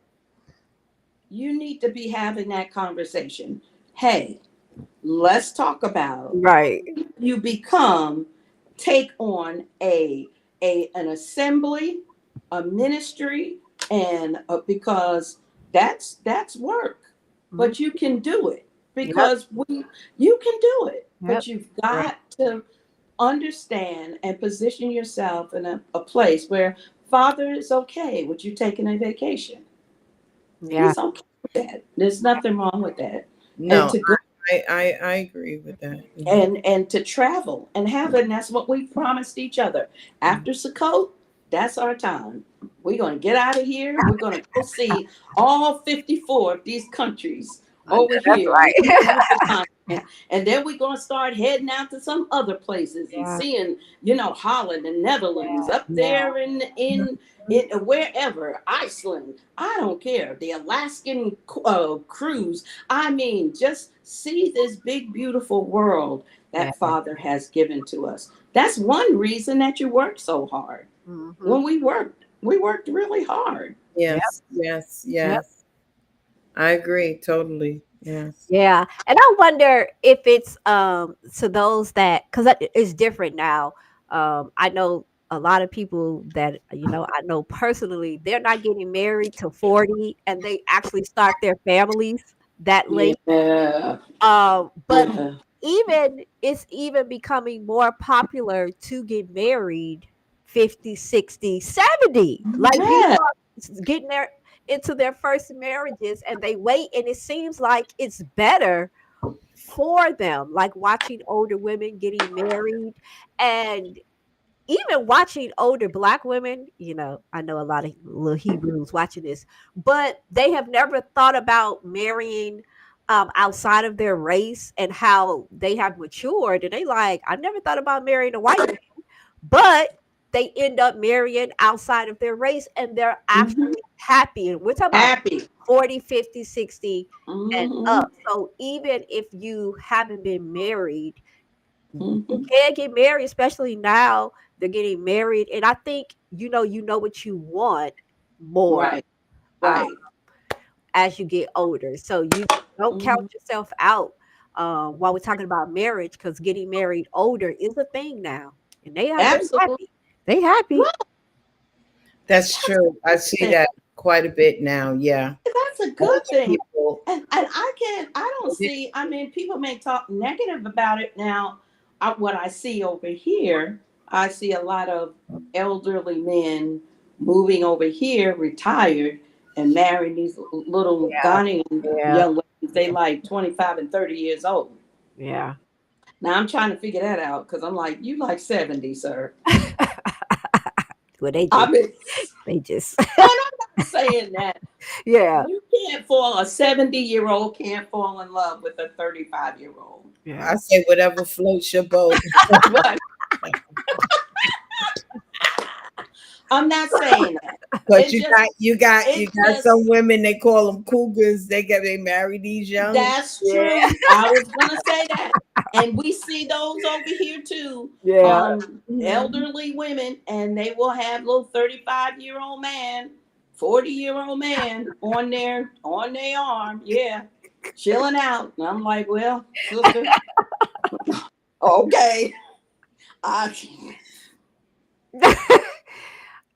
you need to be having that conversation. Hey, let's talk about Right. you become take on an assembly, a ministry, and because that's work, Mhm. but you can do it Yep. because you can do it, Yep. but you've Right. got to understand and position yourself in a place where Father is okay with you taking a vacation. Yeah. He's okay with that. There's nothing wrong with that. And No, to go I agree with that. and to travel and have it. And that's what we promised each other. After Sukkot, that's our time. We're going to get out of here. We're going to go see all 54 of these countries over That's here on this right. beautiful continent. And then we're going to start heading out to some other places and Yeah. seeing, Holland and Netherlands up Yeah. there in wherever, Iceland. I don't care. The Alaskan cruise. I mean, just see this big, beautiful world Yeah. that Father has given to us. That's one reason that you work so hard. Mhm. When we worked really hard. Yep. Yes, yes, Yep. yes. I agree totally. Yes. Yeah. And I wonder if it's to those that, because it's different now. I know a lot of people that I know personally, they're not getting married till 40 and they actually start their families that late. Yeah. But Yeah. it's even becoming more popular to get married 50, 60, 70. Like Yeah. people are getting into their first marriages and they wait, and it seems like it's better for them, like watching older women getting married, and even watching older Black women. I know a lot of little Hebrews watching this, but they have never thought about marrying outside of their race, and how they have matured. And they like, I never thought about marrying a white man, but they end up marrying outside of their race, and they're Mhm. actually happy. And we're talking about Happy. 40, 50, 60 and Mhm. up. So even if you haven't been married, you Mhm. can get married, especially now they're getting married. And I think you know what you want more Right. uh, Right. as you get older. So you don't count Mhm. yourself out while we're talking about marriage, because getting married older is a thing now. And they Absolutely. happy. They happy. Right. That's That's true. a I good see thing. that quite a bit now. Yeah. That's a Older good thing. people. And I don't see, I mean, people may talk negative about it now. What I see over here, I see a lot of elderly men moving over here, retired, and marrying these little Yeah. Ghanaian Yeah. young ladies. They like 25 and 30 years old. Yeah. Now I'm trying to figure that out because I'm like, you like 70, sir. Well, I mean, they just, and I'm not saying that yeah. a 70-year-old can't fall in love with a 35-year-old. Yeah. I say whatever floats your boat. But I'm not saying that. But It just you it got just some women, they call them cougars. They marry these young. that's Yeah. true. I was gonna say that. And we see those over here too. Yeah. Mhm. Elderly women, and they will have little 35-year-old man, 40-year-old man on their arm, yeah, chilling out. And I'm like, well, sister, okay. I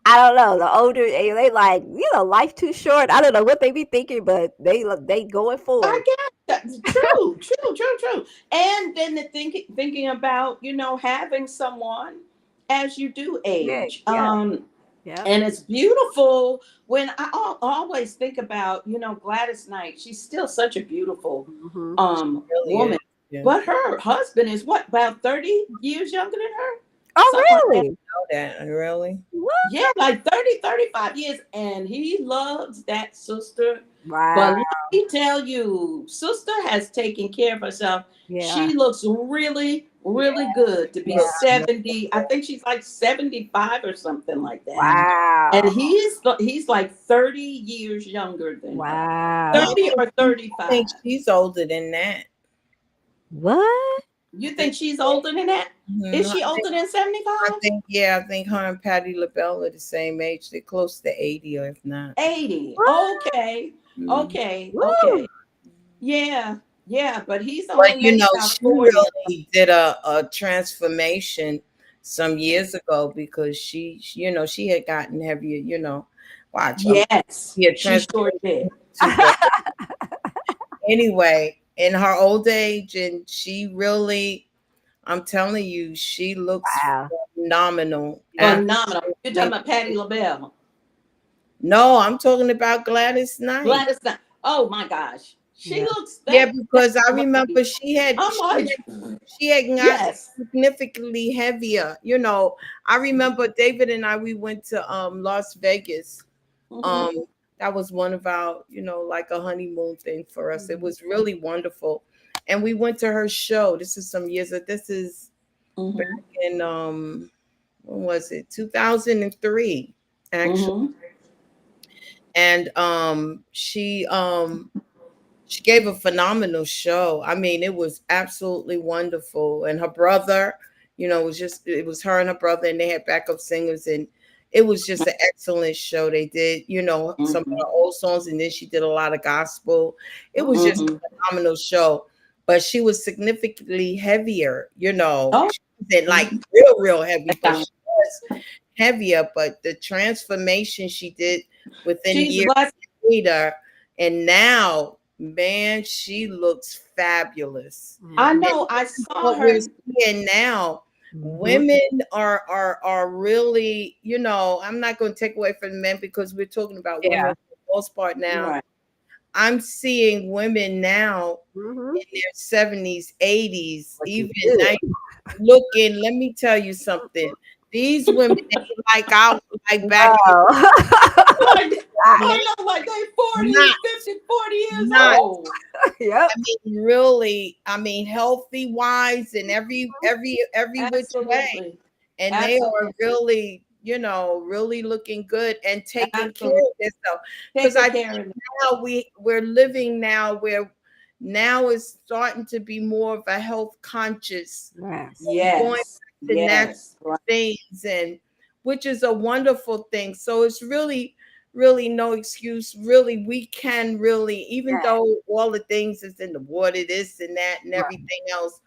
I don't know. The older they like, life too short. I don't know what they be thinking, but they going I forward. guess that's true, true, true, true. And then thinking about, having someone as you do Yeah. age. Yeah. Yeah. And it's beautiful when always think about, Gladys Knight. She's still such a beautiful Hmm. Really is. woman. Yeah. But her husband is what, about 30 years younger than her? Oh, Something like that. really? Know that really. What? Yeah, like 30, 35 years. And he loves that sister. Wow. But let me tell you, sister has taken care of herself. Yeah. She looks really, really good to be Yeah. 70. I think she's like 75 or something like that. Wow. And he's like 30 years younger than her. Wow. 30 or I 35. think she's older than that. What? You think she's older than that? Is she older than 75? I think her and Patti LaBelle are the same age. They're close to 80, or if not. 80. What? Okay. Mm. Okay. Woo. Okay. Yeah. Yeah. But he's But only maybe about she 40. really did a transformation some years ago, because she had gotten heavier. Watch. Yes. She had She sure did. Anyway, in her old age, and she really, I'm telling you, she looks Wow. phenomenal. Phenomenal. You're talking about Patti LaBelle. No, I'm talking about Gladys Knight. Gladys Knight. Oh my gosh. She Yeah. looks Because I remember she had gotten yes. significantly heavier. I remember David and I, we went to Las Vegas. Mhm. That was one of our, like a honeymoon thing for us. It was really wonderful. And we went to her show. This is some years. This is Mhm. back in when was it? 2003, actually. Mhm. And she gave a phenomenal show. I mean, it was absolutely wonderful. And her brother, it was her and her brother, and they had backup singers, and it was just an excellent show. They did, some of her old songs, and then she did a lot of gospel. It was just a phenomenal show. But she was significantly heavier, Oh. She wasn't like real heavy, but she was heavier. But the transformation she did within years later, and now, man, she looks fabulous. I know. I saw What her. we're seeing now, women are really, I'm not going to take away from the men, because we're talking about women for the most part now. Right. I'm seeing women now Mhm. in their 70s, 80s, What you even do. 90s, looking. Let me tell you something. These women ain't like back. Wow. I know, like they 40, 50, 40 years old. Yep. Really, healthy wise, and every which way. And they are really, really looking good and taking care of themselves. Because I think now we're living now where now is starting to be more of a health conscious. Going to natural things, and which is a wonderful thing. So it's really no excuse. Really, we can really, even though all the things is in the water, this and that and everything else,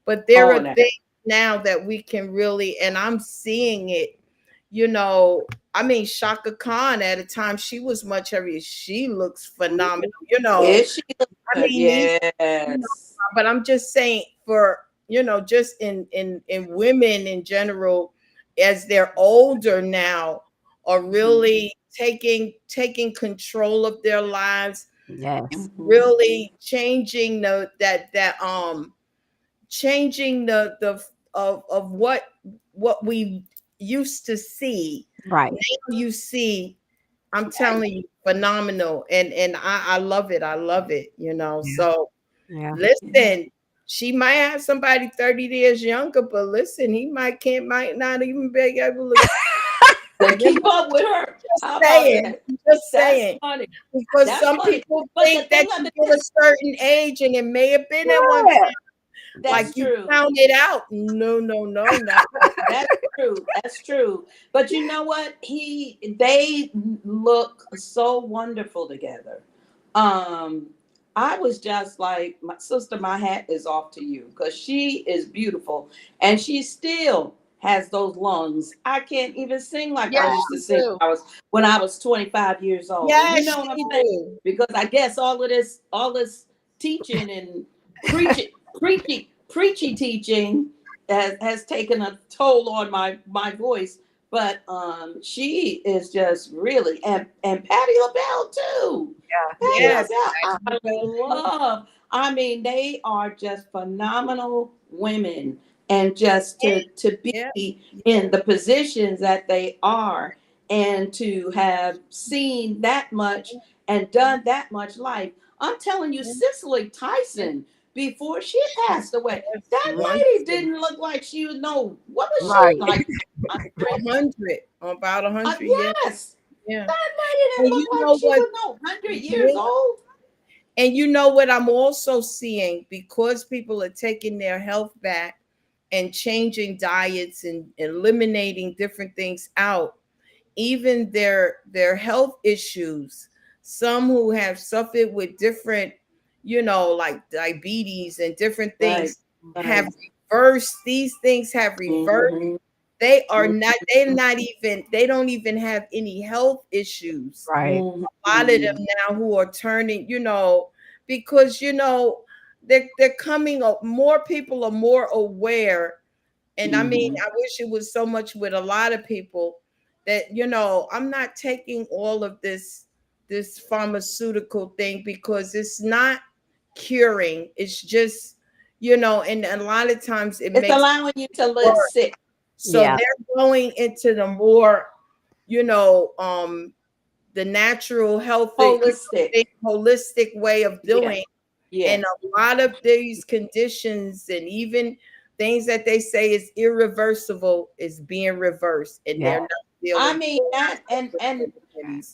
but there are things now that we can really, and I'm seeing it. Shaka Khan, at a time, she was much heavier. She looks phenomenal. Is she? Yes. But I'm just saying, for just in women in general, as they're older now, are really taking control of their lives. Yes. Really changing changing the of what we used to see. Right. Now you see, I'm telling you, phenomenal. And I love it. I love it, So listen, she might have somebody 30 years younger, but listen, he might not even be able to keep up with her. Just saying. Because some people think that you get a certain age, and it may have been at one time. That's like true. You found it out. No. That's true. But you know what? They look so wonderful together. I was just like, my sister, my hat is off to you, because she is beautiful, and she still has those lungs. I can't even sing like I used to sing when I was 25 years old. Yes, you know what I'm saying? Because I guess all this teaching and preachy teaching has taken a toll on my voice. But she is just really, and Patti LaBelle too. Yes. I mean, they are just phenomenal women, and just to be in the positions that they are, and to have seen that much and done that much life. I'm telling you, Cicely Tyson before she passed away. That One- lady didn't look like she was what was Right. she like? 100, about 100, yeah. Yes. Yeah. That lady And didn't you look know like she what? was no 100 years Yeah. old. And you know what I'm also seeing, because people are taking their health back and changing diets and eliminating different things out, even their health issues, some who have suffered with different, like diabetes and different things, have reversed. These things have reversed. Mhm. They don't even have any health issues. Right. Mhm. A lot of them now who are turning, because they're coming up, more people are more aware. And I mean, I wish it was so much with a lot of people that, I'm not taking all of this pharmaceutical thing, because it's not curing. It's just, and a lot of times it It's makes allowing you to live worse. sick. So Yeah. they're going into the more, the natural, healthy, holistic way of doing. Yeah. And a lot of these conditions and even things that they say is irreversible is being reversed, and they're not dealing. I mean that, and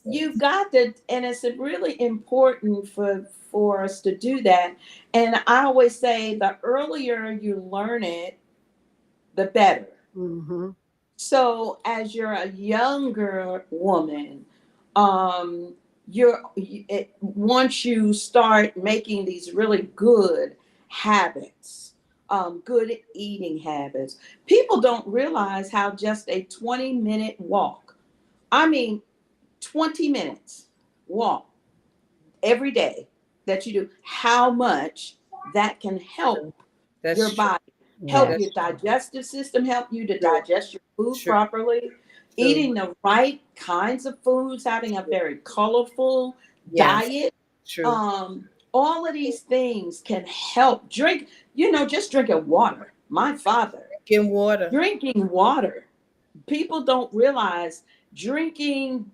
you've got to, and it's really important for us to do that. And I always say the earlier you learn it, the better. Mm-hmm. So as you're a younger woman, once you start making these really good habits, good eating habits, people don't realize how just a 20-minute walk, I mean 20 minutes walk every day that you do, how much that can help your body. Help your digestive system, help you to digest your food properly, eating the right kinds of foods, having a very colorful diet. All of these things can help. Drink, just drinking water. My father. Drinking water. People don't realize drinking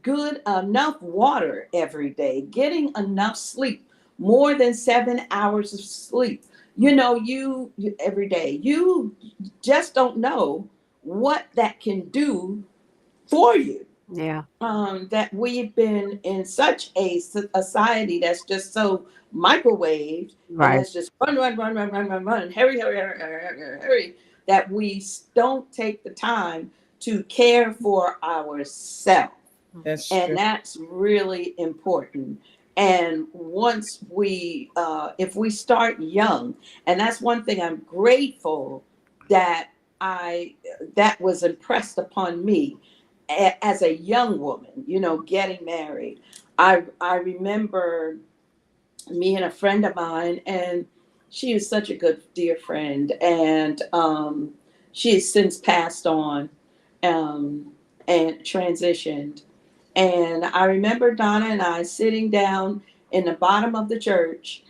good enough water every day, getting enough sleep, more than 7 hours of sleep. You every day, you just don't know what that can do for you. Yeah. That we've been in such a society that's just so microwaved, Right. and it's just run, hurry, that we don't take the time to care for ourselves. And that's really important. And once if we start young, and that's one thing I'm grateful that that was impressed upon me as a young woman, getting married. I remember me and a friend of mine, and she was such a good dear friend, and she has since passed on and transitioned. And I remember Donna and I sitting down in the bottom of the church,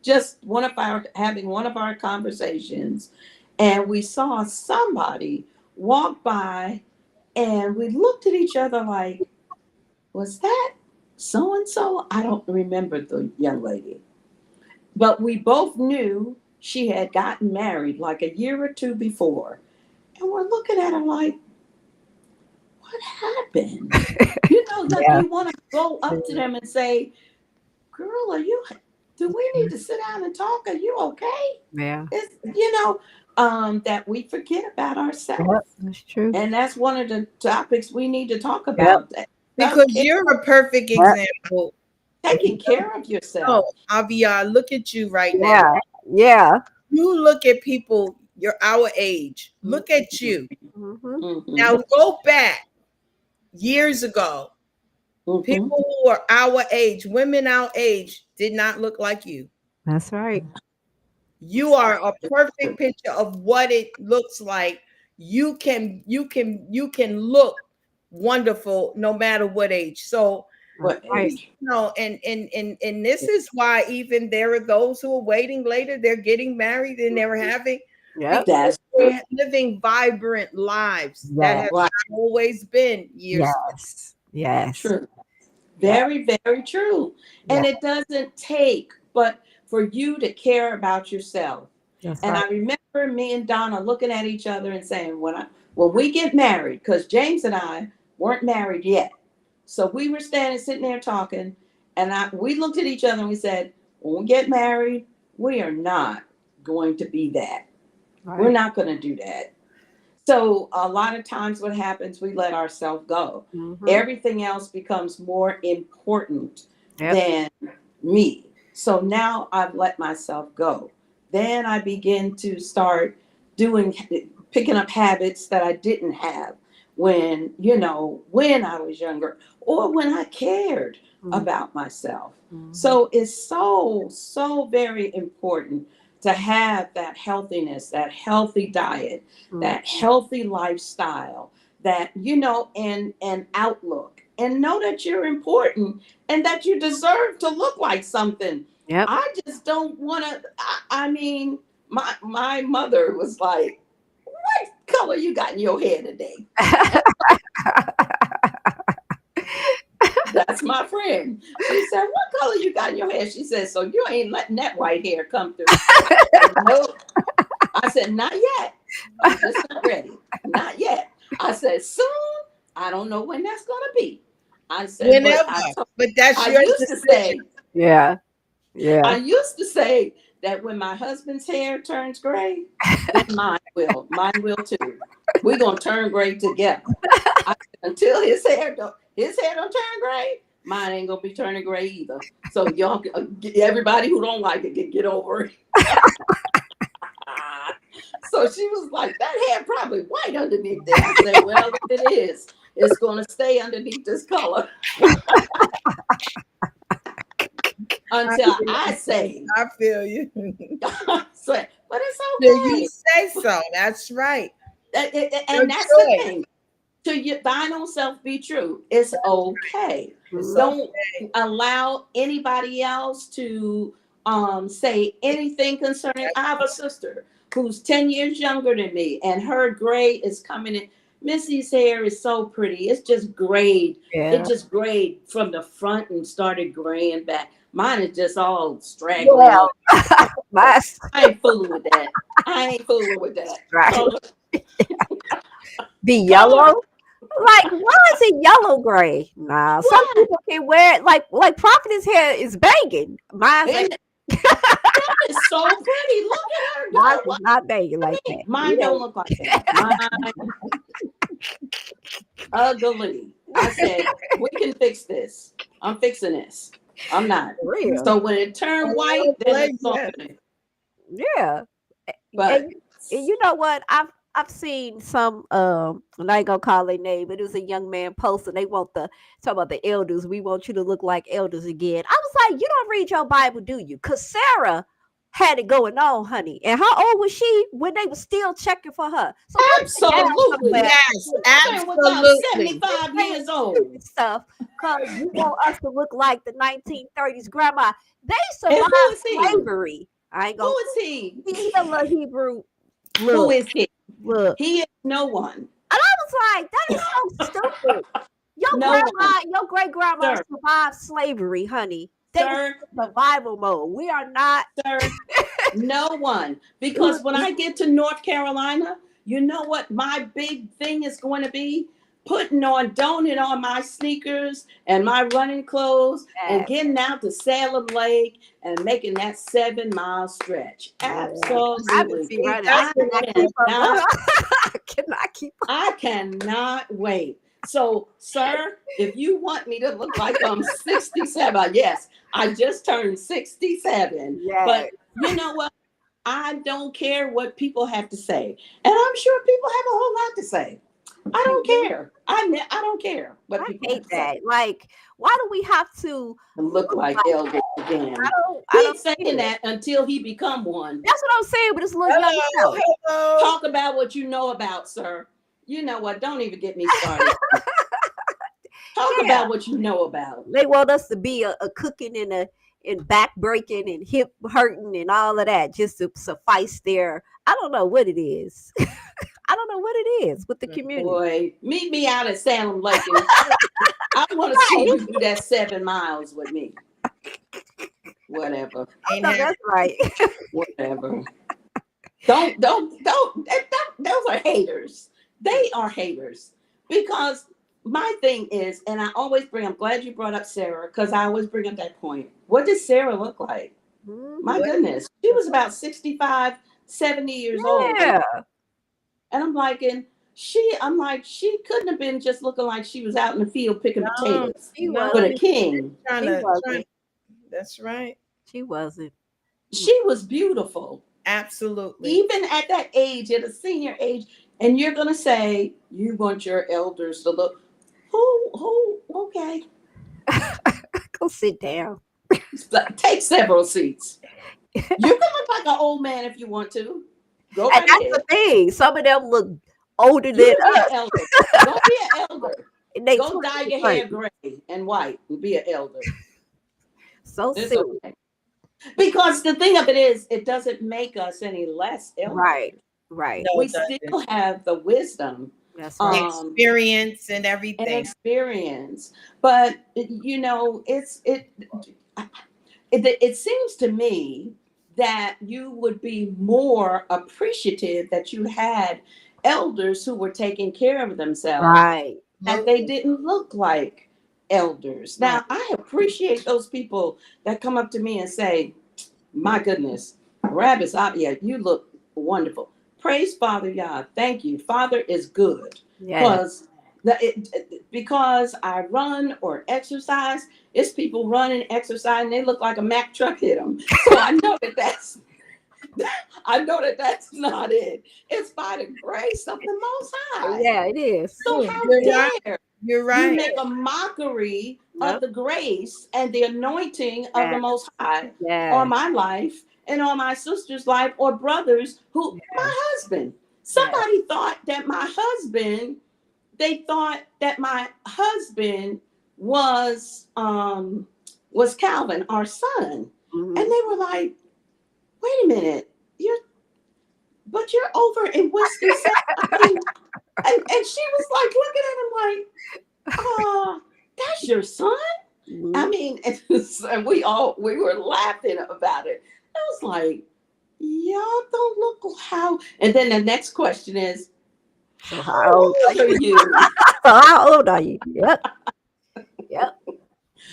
just having one of our conversations, and we saw somebody walk by, and we looked at each other like, was that so and so? I don't remember the young lady, but we both knew she had gotten married like a year or two before, and we're looking at her like, what happened? You want to go up to them and say, girl, do we need to sit down and talk? Are you okay? Yeah. It's, that we forget about ourselves. Yep, that's true. And that's one of the topics we need to talk about. Because you're a perfect example. Taking care of yourself. Avia, look at you right now. Yeah. You look at people, you're our age. Look at you. Mm-hmm. Now go back years ago. People who are our age, women our age, did not look like you. That's right. You are a perfect picture of what it looks like. You can look wonderful no matter what age. So and this is why even there are those who are waiting later, they're getting married and they're having we're living vibrant lives that have always been years. Yes. True. Very, very true. And it doesn't take but for you to care about yourself. That's And right. I remember me and Donna looking at each other and saying, when we get married, because James and I weren't married yet. So we were sitting there talking, and we looked at each other and we said, when we get married, we are not going to be that. We're Right. not going to do that. So a lot of times what happens, we let ourselves go. Mhm. Everything else becomes more important Yep. than me. So now I've let myself go. Then I begin to start picking up habits that I didn't have when I was younger or when I cared about myself. Mhm. So it's so very important to have that healthiness, that healthy diet, that healthy lifestyle, that and outlook, and know that you're important and that you deserve to look like something. Yep. I just don't want to. I mean, my mother was like, "What color you got in your hair today?" That's my friend. She said, "What color you got in your hair?" She said, "So you ain't letting that white hair come through." I said, "Nope." I said, "Not yet. I'm just not ready. Not yet." I said, "Soon. I don't know when that's gonna be." I said, Whenever, but that's I your used to say, Yeah. Yeah. I used to say that when my husband's hair turns gray, then mine will. Mine will too. We're gonna turn gray together. Until his hair don't turn gray, mine ain't gonna be turning gray either. So y'all, everybody who don't like it, can get over it. So she was like, "That hair probably white underneath there." I said, "Well, if it is, it's gonna stay underneath this color until I say." I feel you. So, but it's So you okay. say so. That's right. And that's the thing. To thine own self be true. It's okay. It's Don't okay. allow anybody else to say anything concerning. I have a sister who's 10 years younger than me, and her gray is coming in. Missy's hair is so pretty. It's just grayed. Yeah. It just grayed from the front and started graying back. Mine is just all straggly. Well, I ain't fooling with that. I ain't fooling with that. Color. Be yellow. Like, why is it yellow gray? Nah, some Why? people can wear it like Prophetess hair is banging. Mine's And like, it's so pretty. Look at her. mine's Go. is not banging like that. Mine don't look like that. Mine ugly. I said, we can fix this. I'm fixing this. I'm not. For real. So when it turned white, then it's Yes. softening. Yeah. But And you know what? I've seen some and I ain't gonna call their name, but it was a young man posting. They want talk about the elders. We want you to look like elders again. I was like, you don't read your Bible, do you? Because Sarah had it going on, honey. And how old was she when they were still checking for her? So absolutely. Yes, That was about absolutely. 75 years old. stuff because you want us to look like the 1930s grandma. They And who survived is he? slavery. I ain't Who gonna. is he? He's a little Hebrew. Who Look, is he? look. He is no one. And I was like, that is so stupid. Your No grandma, one. your great grandma Sir. survived slavery, honey. They were Sir, in survival mode. We are not. sir, no one. Because when I get to North Carolina, you know what my big thing is going to be? Putting on donut on my sneakers and my running clothes and getting out to Salem Lake and making that 7-mile stretch. Absolutely. See right I cannot, I cannot keep up. I cannot wait. So, sir, if you want me to look like I'm 67, yes, I just turned 67. Yes. But you know what? I don't care what people have to say. And I'm sure people have a whole lot to say. I don't care. I don't care what I people hate have to that. say. Like, why do we have to Look like elders again. I Keep don't saying get it. that until he become one. That's what I'm saying, but it's little young Hello, fella. hello. Talk about what you know about, sir. You know what? Don't even get me started. Talk Yeah. about what you know about. They want us to be a cooking and back breaking and hip hurting and all of that just to suffice their. I don't know what it is. I don't know what it is with the community. Boy, meet me out at Salem Lake. And I want to see you do that 7 miles with me. whatever, I Ain't know happening. that's right. whatever. Don't. Those are haters. They are haters because my thing is, and I always bring. I'm glad you brought up Sarah because I always bring up that point. What does Sarah look like? My Mhm. goodness, she was about 65, 70 years old, Yeah, and I'm like, she couldn't have been just looking like she was out in the field picking No, potatoes she no, with a wasn't. king. trying She to, wasn't. that's right. She wasn't. She was beautiful, Absolutely. even at that age, at a senior age. And you're gonna say you want your elders to look. Who? Okay, Go sit down. take several seats. You can look like an old man if you want to. Go And right that's ahead. the thing. Some of them look older You than can be an us. elder. Go be an elder. And they Go 20 dye and your 30. hair gray and white and be an elder. So It's silly. okay. Because the thing of it is, it doesn't make us any less Right. elders. Right. No, We it doesn't. still have the wisdom That's The right. experience and and everything. experience. But you know, it seems to me that you would be more appreciative that you had elders who were taking care of themselves Right. and they didn't look like elders. Right. Now, I appreciate those people that come up to me and say, my goodness, Rabbis Abia, you look wonderful. Praise Father Yah. Thank you. Father is good. Yeah. Because I run or exercise, it's people run and exercise and they look like a Mack truck hit them. So I know that's not it. It's by the grace of the Most High. Yeah, it is. So how You're right. dare You're you right. make a mockery Yep. of the grace and the anointing of the Yeah. Most High Yeah. on my life and on my sister's life or brothers who my husband. Somebody thought that my husband was Calvin, our son. Mhm. And they were like, wait a minute, you're over in Winston-Salem. I mean, and she was like looking at him like, that's your son? Mhm. I mean, and we were laughing about it. I was like, y'all don't look how. And then the next question is, So how how old old are you? So how old are you? Yep. Yep. Yep.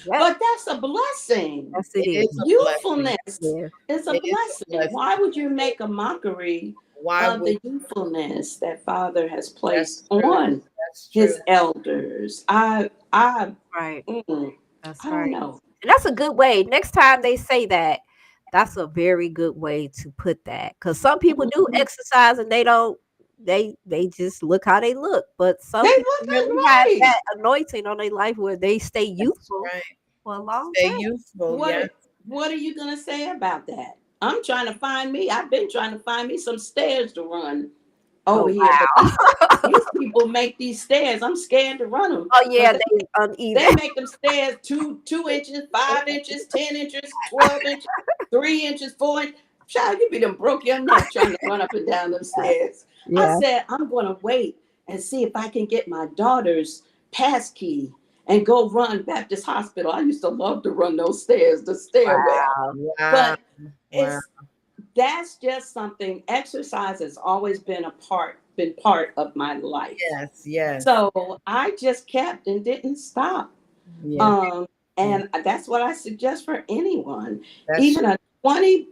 But that's a blessing. Yes, it It is. is a blessing. Youthfulness Yeah. is a It is a blessing. blessing. Why would you make a mockery Why of would the youthfulness that Father has placed that's true? on That's true. his elders? I Right. don't That's right. know. And that's a good way. Next time they say that, that's a very good way to put that. Because some people do Mhm. exercise and they just look how they look. But some They people look really have right. that anointing on their life where they stay That's youthful right. for a long Stay time. youthful. Yeah. What are you gonna say about that? I'm trying to find me. I've been trying to find me some stairs to run over Oh here, but wow. these people make these stairs. I'm scared to run them Oh yeah, because they they uneven. make them stairs 2 inches, 5 inches, 10 inches, 12 inches, 3 inches, 4 inches. Child, you be done broke your neck trying to run up and down them stairs. I Yeah. said I'm gonna wait and see if I can get my daughter's pass key and go run Baptist Hospital. I used to love to run those stairs, the stairwell. Wow. But Wow. it's that's just something. Exercise has always been part of my life. Yes. Yes. So I just kept and didn't stop. Yeah. And that's what I suggest for anyone. That's Even a 20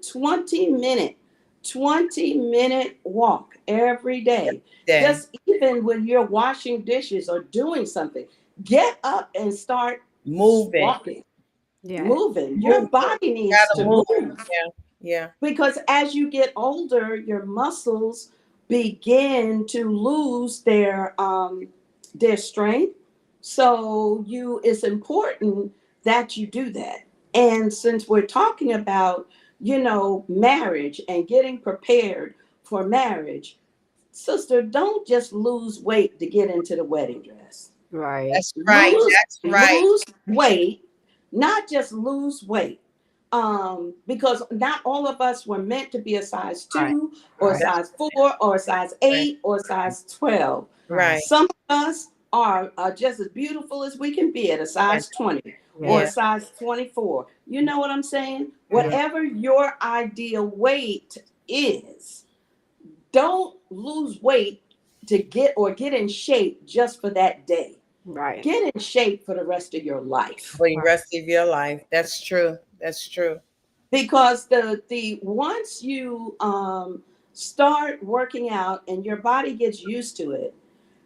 minute walk every day. day. Just even when you're washing dishes or doing something, get up and start Moving. walking, Yeah. moving. Your body needs Gotta to move. move. Yeah. Because as you get older, your muscles begin to lose their strength. So it's important that you do that. And since we're talking about, marriage and getting prepared for marriage, sister, don't just lose weight to get into the wedding dress. Right. That's right. That's right. Lose weight, not just lose weight. Because not all of us were meant to be a size 2 Right. or a Right. size 4 or a size 8 or a size 12. Right. Some of us are just as beautiful as we can be at a size 20 or a Yeah. size 24. You know what I'm saying? Yeah. Whatever your ideal weight is, don't lose weight to get in shape just for that day. Right. Get in shape for the rest of your life. For the rest of your life. That's true. That's true. Because the once you start working out and your body gets used to it,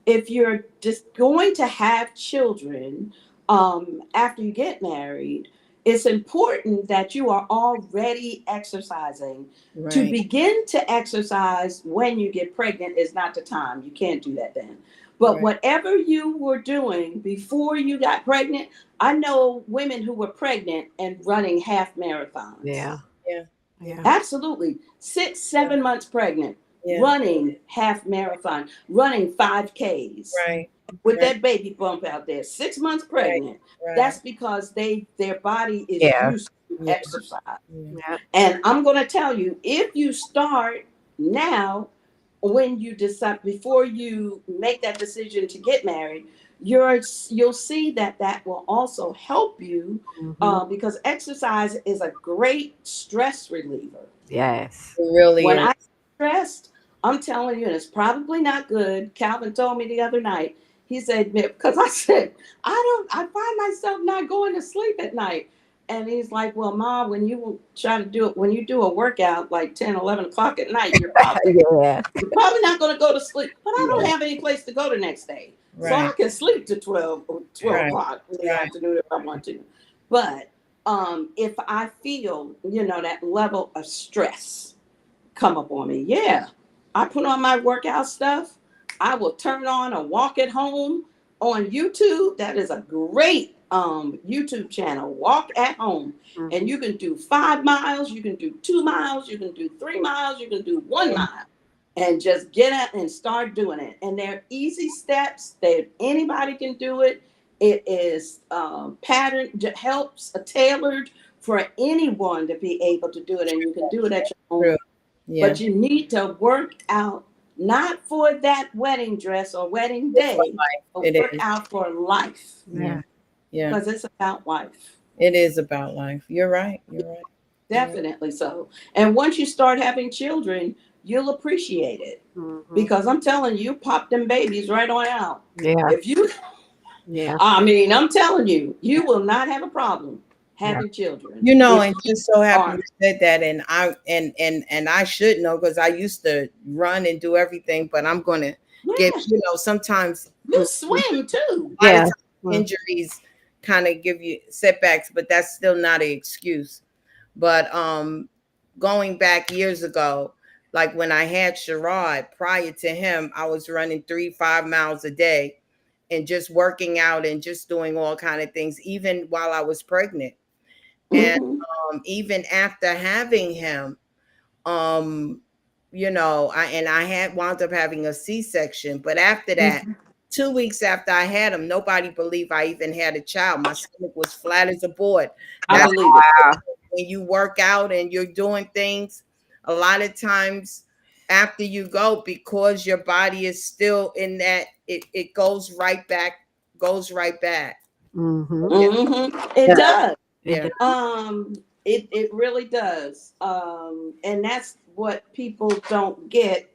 if you're just going to have children after you get married, it's important that you are already exercising. To Right. begin to exercise when you get pregnant is not the time. You can't do that then. But Right. whatever you were doing before you got pregnant, I know women who were pregnant and running half marathons. Yeah. Yeah. Yeah. Absolutely. 6-7 months pregnant, Yeah. running half marathon, running 5Ks Right. with Right. that baby bump out there, 6 months pregnant. Right. That's because their body is Yeah. used to Yeah. exercise. Yeah. Yeah. And I'm going to tell you, if you start now, when you decide, before you make that decision to get married, you'll see that will also help you Mhm. because exercise is a great stress reliever. Yes. It really When is. I'm stressed, I'm telling you, and it's probably not good. Calvin told me the other night. He said, because I said, I find myself not going to sleep at night. And he's like, well, Ma, when you try to do it, when you do a workout like 10, 11 o'clock at night, you're probably Yeah. not going to go to sleep. But I don't have any place to go the next day. So I Right. can sleep to 12 or 12 Right. o'clock in the Right. afternoon if I want to. But if I feel, that level of stress come up on me, yeah, I put on my workout stuff. I will turn on a walk at home on YouTube. That is a great YouTube channel, Walk at Home. Mhm. And you can do 5 miles, you can do 2 miles, you can do 3 miles, you can do 1 mile. And just get out and start doing it. And they're easy steps that anybody can do it. It is patterned, helps tailored for anyone to be able to do it. And you can do it at your own. True. Yeah. But you need to work out, not for that wedding dress or wedding day, but It work is. out for life. Yeah. Yeah. Because it's about life. It is about life. You're right. You're right. Definitely so. And once you start having children, you'll appreciate it. Mhm. Because I'm telling you, pop them babies right on out. Yeah. If you, Yeah. I'm telling you, you will not have a problem having children. And just so happy are- you said that, and I should know because I used to run and do everything, but I'm gonna get Yeah, sometimes you swim too. a lot Yeah. of times injuries kind of give you setbacks, but that's still not an excuse. But going back years ago, like when I had Sherrod, prior to him, I was running 3-5 miles a day and just working out and just doing all kind of things, even while I was pregnant. And Mhm. even after having him, I had wound up having a C-section. But after that, 2 weeks after I had him, nobody believed I even had a child. My stomach was flat as a board. I That's believe it. when you work out and you're doing things, a lot of times after you go, because your body is still in that, it goes right back. Mhm. It Yeah. does. Yeah. It really does. And that's what people don't get,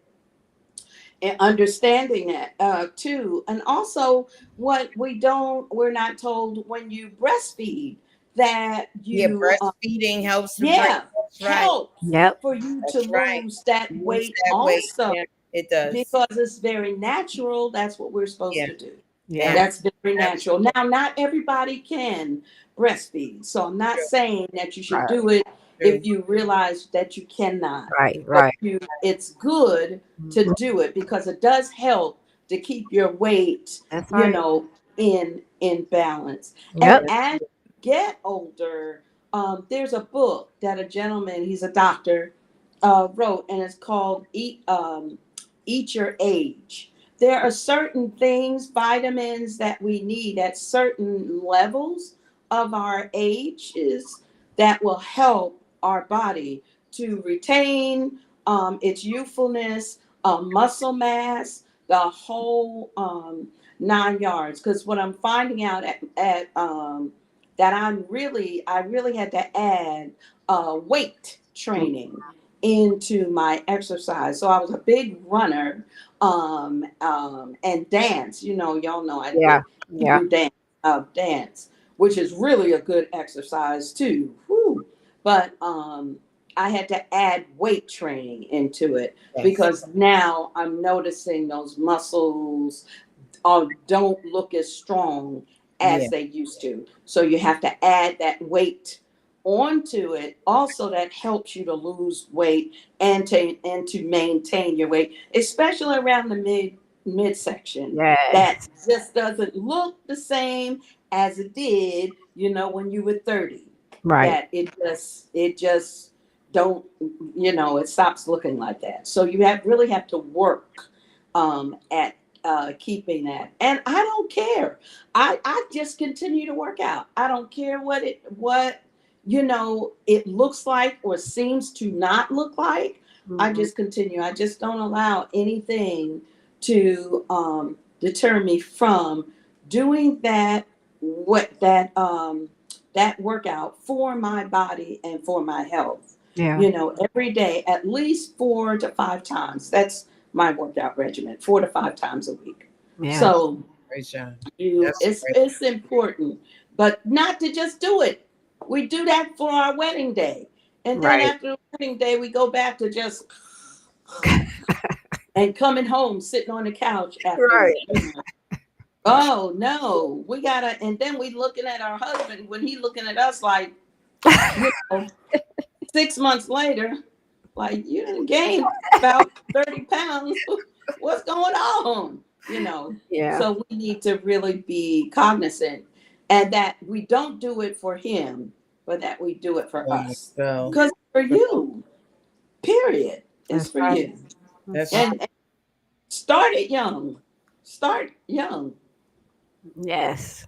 and understanding that too. And also what we're not told when you breastfeed that Breastfeeding helps to bring. yeah, That's right. helps Yep. for you That's to right. lose that Lose weight that weight. also, Yeah, it does. because it's very natural. That's what we're supposed Yeah. to do. Yeah. That's very natural. Now, not everybody can breastfeed, so I'm not True. saying that you should Right. do it True. if you realize that you cannot. Right. But Right. it's good to Mhm. do it because it does help to keep your weight, That's right. in balance. Yep. And as you get older, there's a book that a gentleman, he's a doctor, wrote, and it's called Eat Your Age. There are certain things, vitamins that we need at certain levels of our ages that will help our body to retain its youthfulness, muscle mass, the whole 9 yards. Because what I'm finding out at that I really had to add weight training into my exercise. So I was a big runner, and dance. You know, y'all know I Yeah. did Yeah. Hebrew dance, which is really a good exercise too. Whew. But I had to add weight training into it Yes. because now I'm noticing those muscles don't look as strong Yeah. as they used to. So you have to add that weight onto it. Also, that helps you to lose weight and to maintain your weight, especially around the midsection. That Yes. just doesn't look the same as it did, when you were 30. Right. That it just don't, it stops looking like that. So you really have to work at keeping that. And I don't care. I just continue to work out. I don't care what it looks like or seems to not look like. I Mhm. just continue. I just don't allow anything to deter me from doing that workout for my body and for my health. Yeah. Every day, at least 4 to 5 times. That's my workout regimen, 4 to 5 times a week. Yeah. So Great job. you That's it's great. it's important, but not to just do it. We do that for our wedding day. And then Right. after the wedding day, we go back to just and coming home, sitting on the couch Right. afterward. Oh no, we gotta, and then we looking at our husband when he looking at us like, you know, 6 months later, like you done gained about 30 pounds. What's going on? Yeah. So we need to really be cognizant and that we don't do it for him, but that we do it for There you us. go. Because for you, period. It's That's for right. you. That's That's right. And start it young. Start young Yes.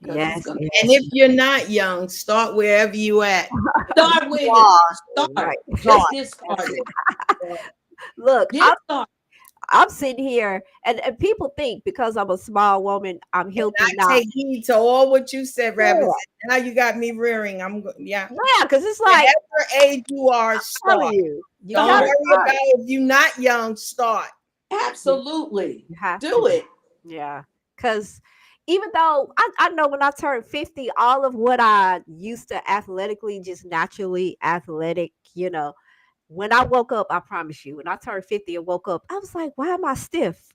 because it's Yes. going to And Yes. if you're not young, start wherever you at. start with it. Wow. Start. Right. Just Start. get That's started. it. Look, Get started. I'm sitting here and people think because I'm a small woman, I'm I healthy now. take heed to all what you said, Rabbit. Yeah. Now you got me rearing. Yeah. Yeah, because it's like Whatever age you are, telling start. you, you Don't gotta Start. worry start. about if you're not young, start. Absolutely. You have Do to. it. Yeah. Because even though I know when I turned 50, all of what I used to athletically, just naturally athletic, when I woke up, I promise you, when I turned 50 and woke up, I was like, why am I stiff?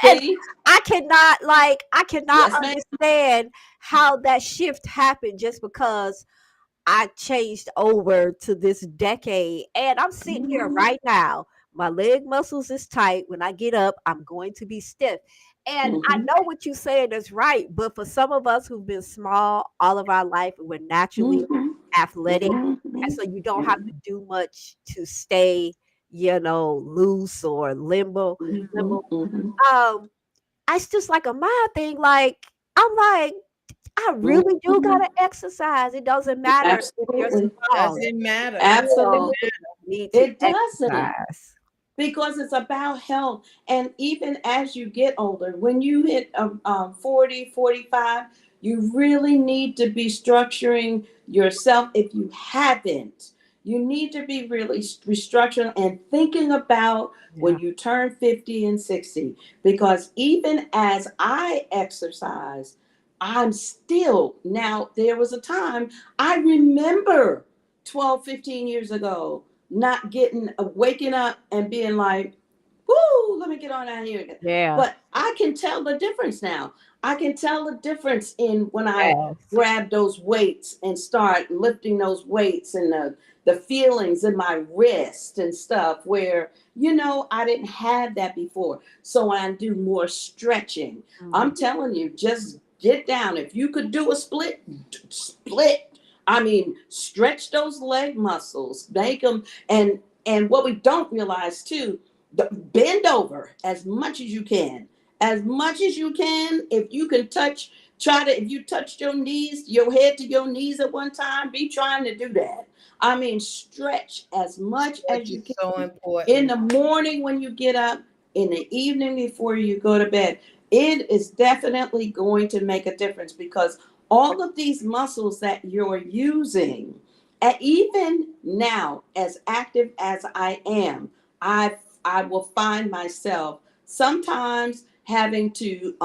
And See? I cannot Yes, ma'am. understand how that shift happened just because I changed over to this decade. And I'm sitting here Mhm. right now. My leg muscles is tight. When I get up, I'm going to be stiff. And I Mhm. know what you're saying is right. But for some of us who've been small all of our life, we're naturally Mhm. athletic. And Mhm. so you don't have Mhm. to do much to stay, loose or limber. Mhm. Mhm. Um, it's just like a mind thing. Like, I'm like, I really do Mhm. gotta exercise. It doesn't matter if you're Absolutely. small. Doesn't matter. You Absolutely. need to It doesn't. exercise. Because it's about health. And even as you get older, when you hit 40, 45, you really need to be structuring yourself. If you haven't, you need to be really restructuring and thinking about Yeah. when you turn 50 and 60. Because even as I exercise, I'm still, now there was a time I remember 12, 15 years ago not getting waking up and being like, whoo, let me get on out here. Yeah. But I can tell the difference now. I can tell the difference in when I Yes. grab those weights and start lifting those weights and the feelings in my wrist and stuff where, I didn't have that before. So I do more stretching. Mhm. I'm telling you, just get down. If you could do a split. I mean, stretch those leg muscles, make them, and what we don't realize too, bend over as much as you can. As much as you can, if you can if you touched your knees, your head to your knees at one time, be trying to do that. I mean, stretch as much Which as you is so can. In important. the morning when you get up, in the evening before you go to bed, it is definitely going to make a difference because all of these muscles that you're using, and even now, as active as I am, I will find myself sometimes having to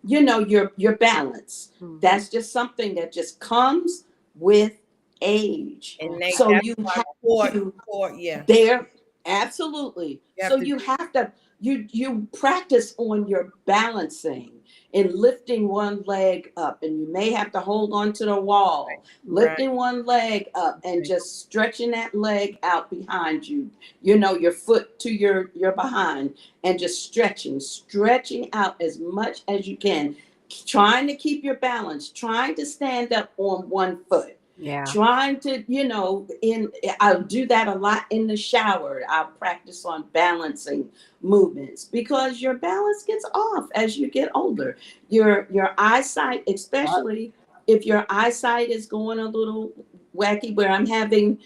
your balance. Mhm. That's just something that just comes with age. And So that's you why have to yeah. there, absolutely. You have So to you have to you practice on your balancing and lifting one leg up, and you may have to hold on to the wall, right. lifting one leg up and Right. just stretching that leg out behind you, your foot to your behind, and just stretching out as much as you can, trying to keep your balance, trying to stand up on one foot, Yeah. trying to, I'll do that a lot in the shower. I'll practice on balancing movements, because your balance gets off as you get older. Your eyesight, especially if your eyesight is going a little wacky, where I'm having,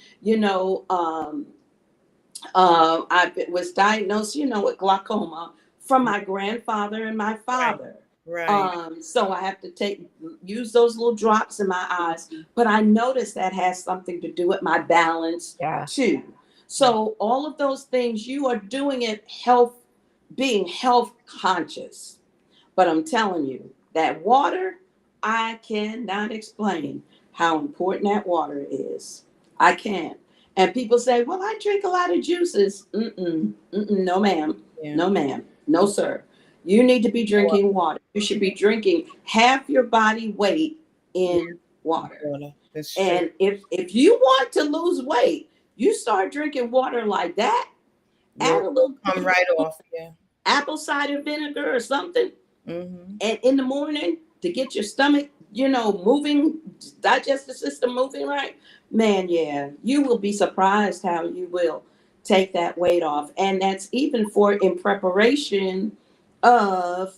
I was diagnosed, with glaucoma from my grandfather and my Right. father. Right. So I have to use those little drops in my eyes. But I noticed that has something to do with my balance Yeah. too. So all of those things, you are doing it being health conscious. But I'm telling you, that water, I cannot explain how important that water is. I can't. And people say, well, I drink a lot of juices. No, ma'am. Yeah. No, ma'am. No, sir. You need to be drinking water. You should be drinking half your body weight in water. Water. That's true. And if you want to lose weight, you start drinking water like that, add a little Come right off. Yeah. apple cider vinegar or something, Mm-hmm. and in the morning to get your stomach, moving, digestive system moving right, man, yeah, you will be surprised how you will take that weight off. And that's even for in preparation of,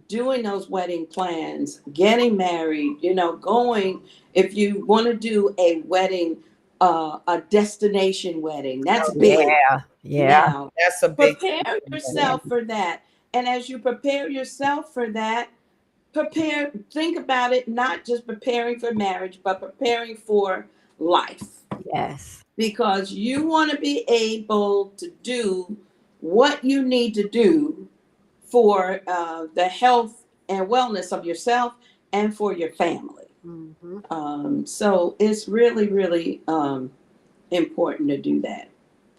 doing those wedding plans, getting married, going, if you want to do a wedding, a destination wedding, that's big Yeah. Yeah. now. That's a big Prepare Yeah. yourself for that. And as you prepare yourself for that, think about it, not just preparing for marriage, but preparing for life. Yes. Because you want to be able to do what you need to do for the health and wellness of yourself and for your family. So it's really, really important to do that.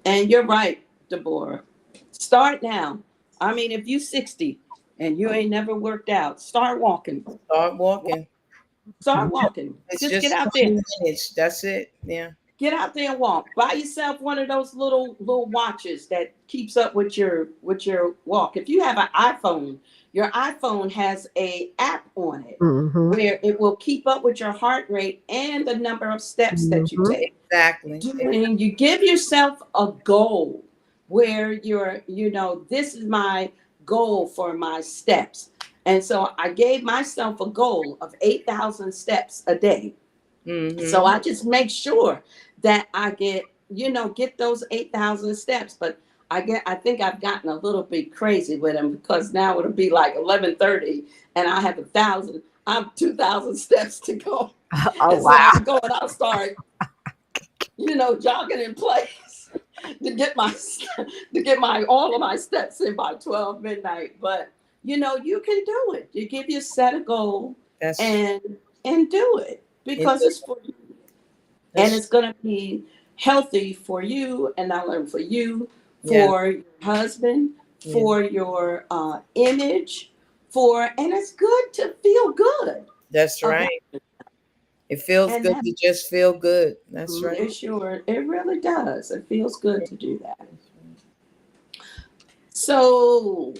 And you're right, Deborah. Start now. I mean, if you're 60 and you ain't never worked out, start walking. Start walking. Start walking. It's Just get just out there. 20 minutes. That's it. Yeah. Get out there and walk. Buy yourself one of those little watches that keeps up with your walk. If you have an iPhone, your iPhone has a app on it where it will keep up with your heart rate and the number of steps that you take. Exactly. And you give yourself a goal where this is my goal for my steps. And so I gave myself a goal of 8,000 steps a day. Mm-hmm. So I just make sure that I get those 8,000 steps. But I think I've gotten a little bit crazy with them, because now it'll be like 11:30 and I have 2,000 steps to go. Oh, and wow. So I'll go and I'll start, jogging in place to get all of my steps in by 12 midnight. But you can do it. You set a goal and do it, because it's for you. And it's going to be healthy for you, and not only for you, for your husband, for your image, and it's good to feel good. That's right. It feels good to just feel good. That's right. It really does. It feels good to do that. So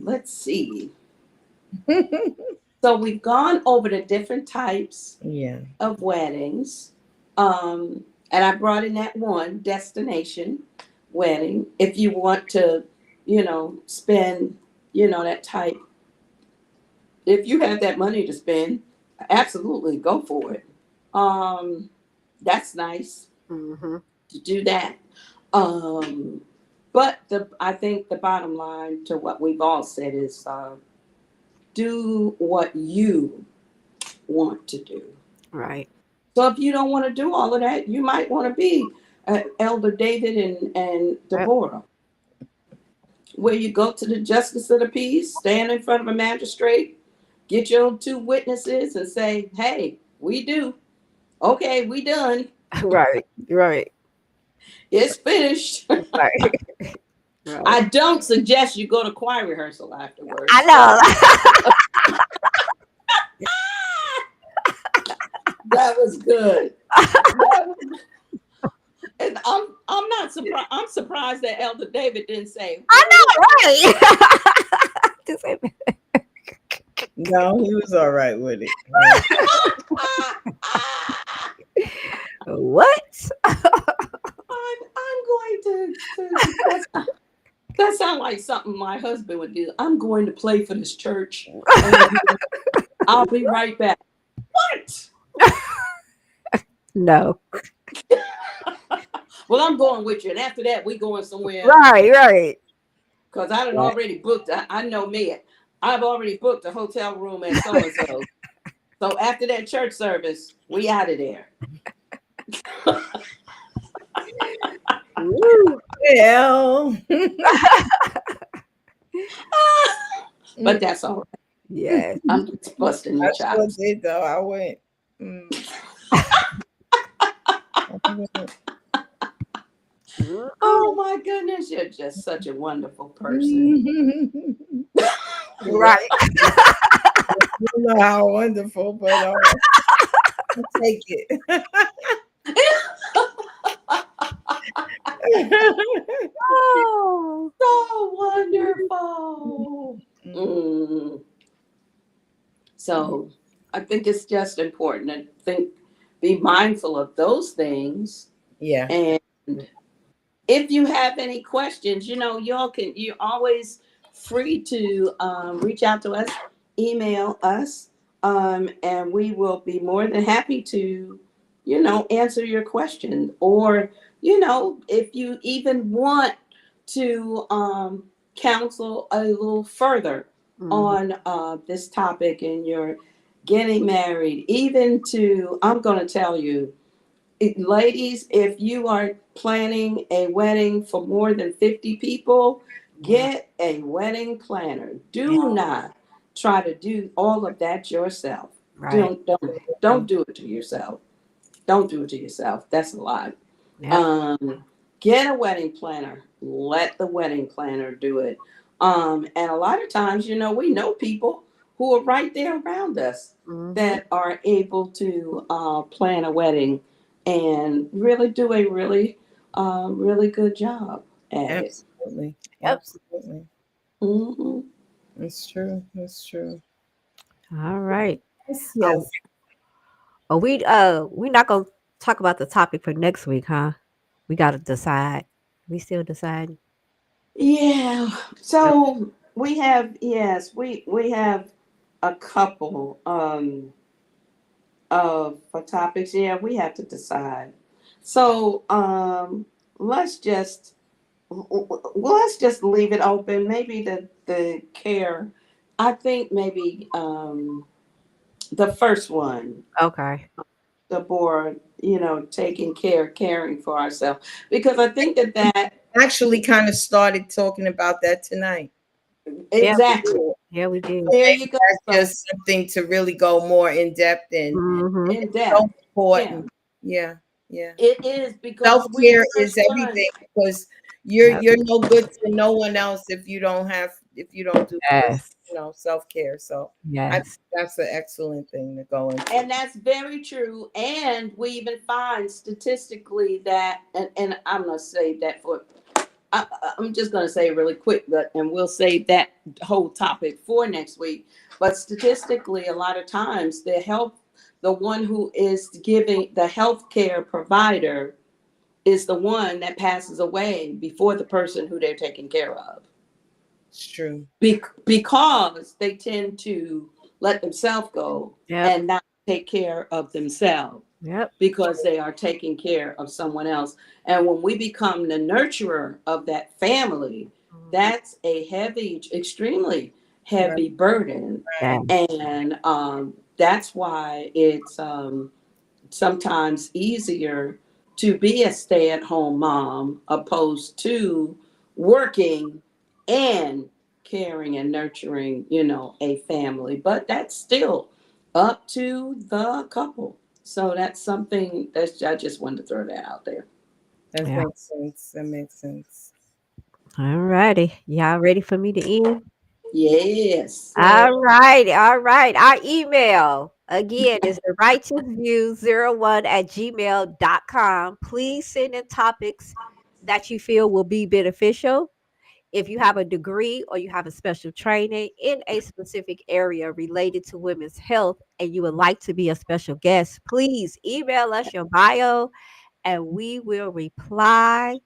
let's see. So we've gone over the different types of weddings. And I brought in that one destination wedding. If you want to, spend, that type, if you have that money to spend, absolutely go for it. That's nice to do that. But I think the bottom line to what we've all said is, do what you want to do. Right. So if you don't want to do all of that, you might want to be Elder David and Deborah, where you go to the justice of the peace, stand in front of a magistrate, get your 2 witnesses and say, hey, we do. Okay, we done. Right. Right. It's finished. Right. Right. I don't suggest you go to choir rehearsal afterwards. I know. That was good. And I'm not surprised. I'm surprised that Elder David didn't say. I know, right? Just say, No, he was all right with it. what? I'm going to that sounds like something my husband would do. I'm going to play for this church. I'll be right back. What? No. Well, I'm going with you. And after that, we going somewhere. Right. Right. Because I done already booked. I know me. I've already booked a hotel room at so-and-so. So after that church service, we out of there. Well, But that's all right. Yeah. I'm just busting I your sure chops. did though. I went. Oh my goodness, you're just such a wonderful person. Right. You know how wonderful, but I'll take it. Oh. So wonderful. Mm. So I think it's just important to be mindful of those things. Yeah. And if you have any questions, you're always free to reach out to us, email us, and we will be more than happy to, answer your question. Or, if you even want to counsel a little further on this topic and you're getting married, I'm going to tell you, ladies, if you are planning a wedding for more than 50 people, get a wedding planner. Do not try to do all of that yourself. Right. Don't do it to yourself. Don't do it to yourself. That's a lie. Yeah. Get a wedding planner. Let the wedding planner do it. And a lot of times, we know people who are right there around us that are able to plan a wedding and really do a really good job at Absolutely. Yep. Absolutely. it. It's true. It's true. All right. Yes. Oh, we're not gonna talk about the topic for next week, huh? We gotta decide. We still deciding. Yeah. So we have we have a couple of topics. Yeah, we have to decide. So let's just leave it open. Maybe the care. I think maybe the first one, Okay. the board, caring for ourselves, because I think that Actually kind of started talking about that tonight. exactly. Yeah, we did. There you go. That's just something to really go more in depth and In depth. so important. Yeah. It is, because Self-care is everything, because you're no good to no one else if you don't do Yes. self-care. So I think that's an excellent thing to go into. And that's very true. And we even find statistically that, and I'm going to save that for, I'm just going to say really quick, and we'll save that whole topic for next week. But statistically, a lot of times the one who is giving the healthcare provider is the one that passes away before the person who they're taking care of. It's true. Because they tend to let themselves go and not take care of themselves. Yep. Because they are taking care of someone else. And when we become the nurturer of that family, that's a extremely heavy burden. Yeah. And that's why it's sometimes easier to be a stay-at-home mom opposed to working and caring and nurturing, a family. But that's still up to the couple. So that's something that I just wanted to throw that out there. That Yeah. makes sense. That makes sense. All righty. Y'all ready for me to end? Yes. Yeah. All right. All right. Our email again is the righteousview01@gmail.com. Please send in topics that you feel will be beneficial. If you have a degree or you have a special training in a specific area related to women's health and you would like to be a special guest, please email us your bio and we will reply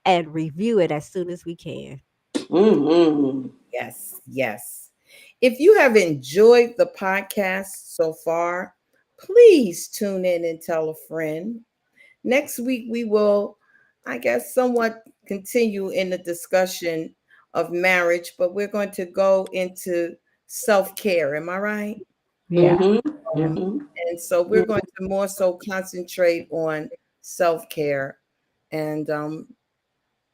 and review it as soon as we can. Hmm. Yes. Yes. If you have enjoyed the podcast so far, please tune in and tell a friend. Next week, we will, I guess, somewhat continue in the discussion of marriage, but we're going to go into self care. Am I right? Yeah. Hmm. Um, Hmm. and so we're going to more so concentrate on self care and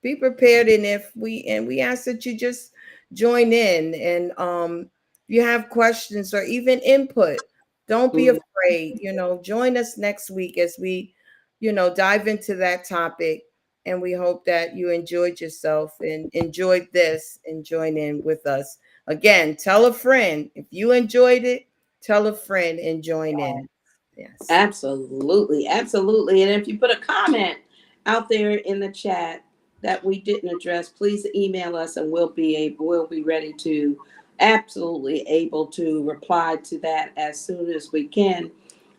be prepared. And we ask that you just join in and if you have questions or even input, don't be afraid. Join us next week as we dive into that topic, and we hope that you enjoyed yourself and enjoyed this and join in with us. Again, tell a friend if you enjoyed it. Tell a friend and join in. Yes. Absolutely, absolutely. And if you put a comment out there in the chat that we didn't address, please email us and we'll be ready to absolutely able to reply to that as soon as we can.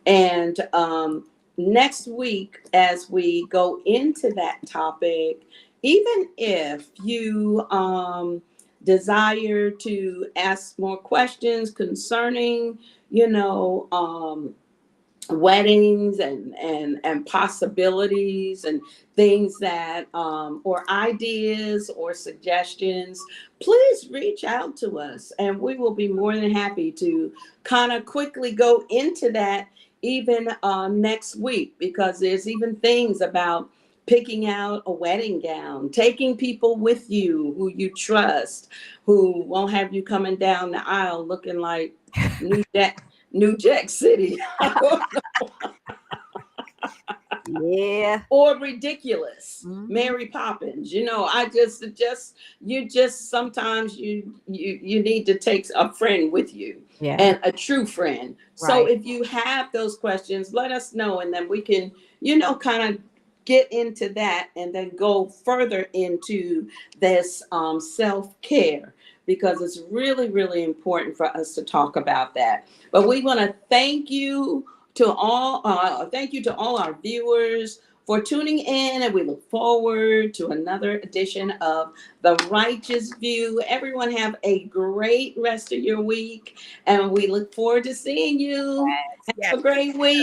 And next week, as we go into that topic, even if you desire to ask more questions concerning, you know, weddings and possibilities and things that or ideas or suggestions, please reach out to us and we will be more than happy to kind of quickly go into that even next week, because there's even things about picking out a wedding gown, taking people with you who you trust, who won't have you coming down the aisle looking like New Jack City. Yeah. Or ridiculous Mhm. Mary Poppins. I just suggest you just sometimes you need to take a friend with you, Yeah. and a true friend. So Right. if you have those questions, let us know, and then we can kind of get into that and then go further into this self-care, because it's really really important for us to talk about that. But we want to thank you to all our viewers for tuning in, and we look forward to another edition of The Righteous View. Everyone have a great rest of your week, and we look forward to seeing you. Yes. Have a great week.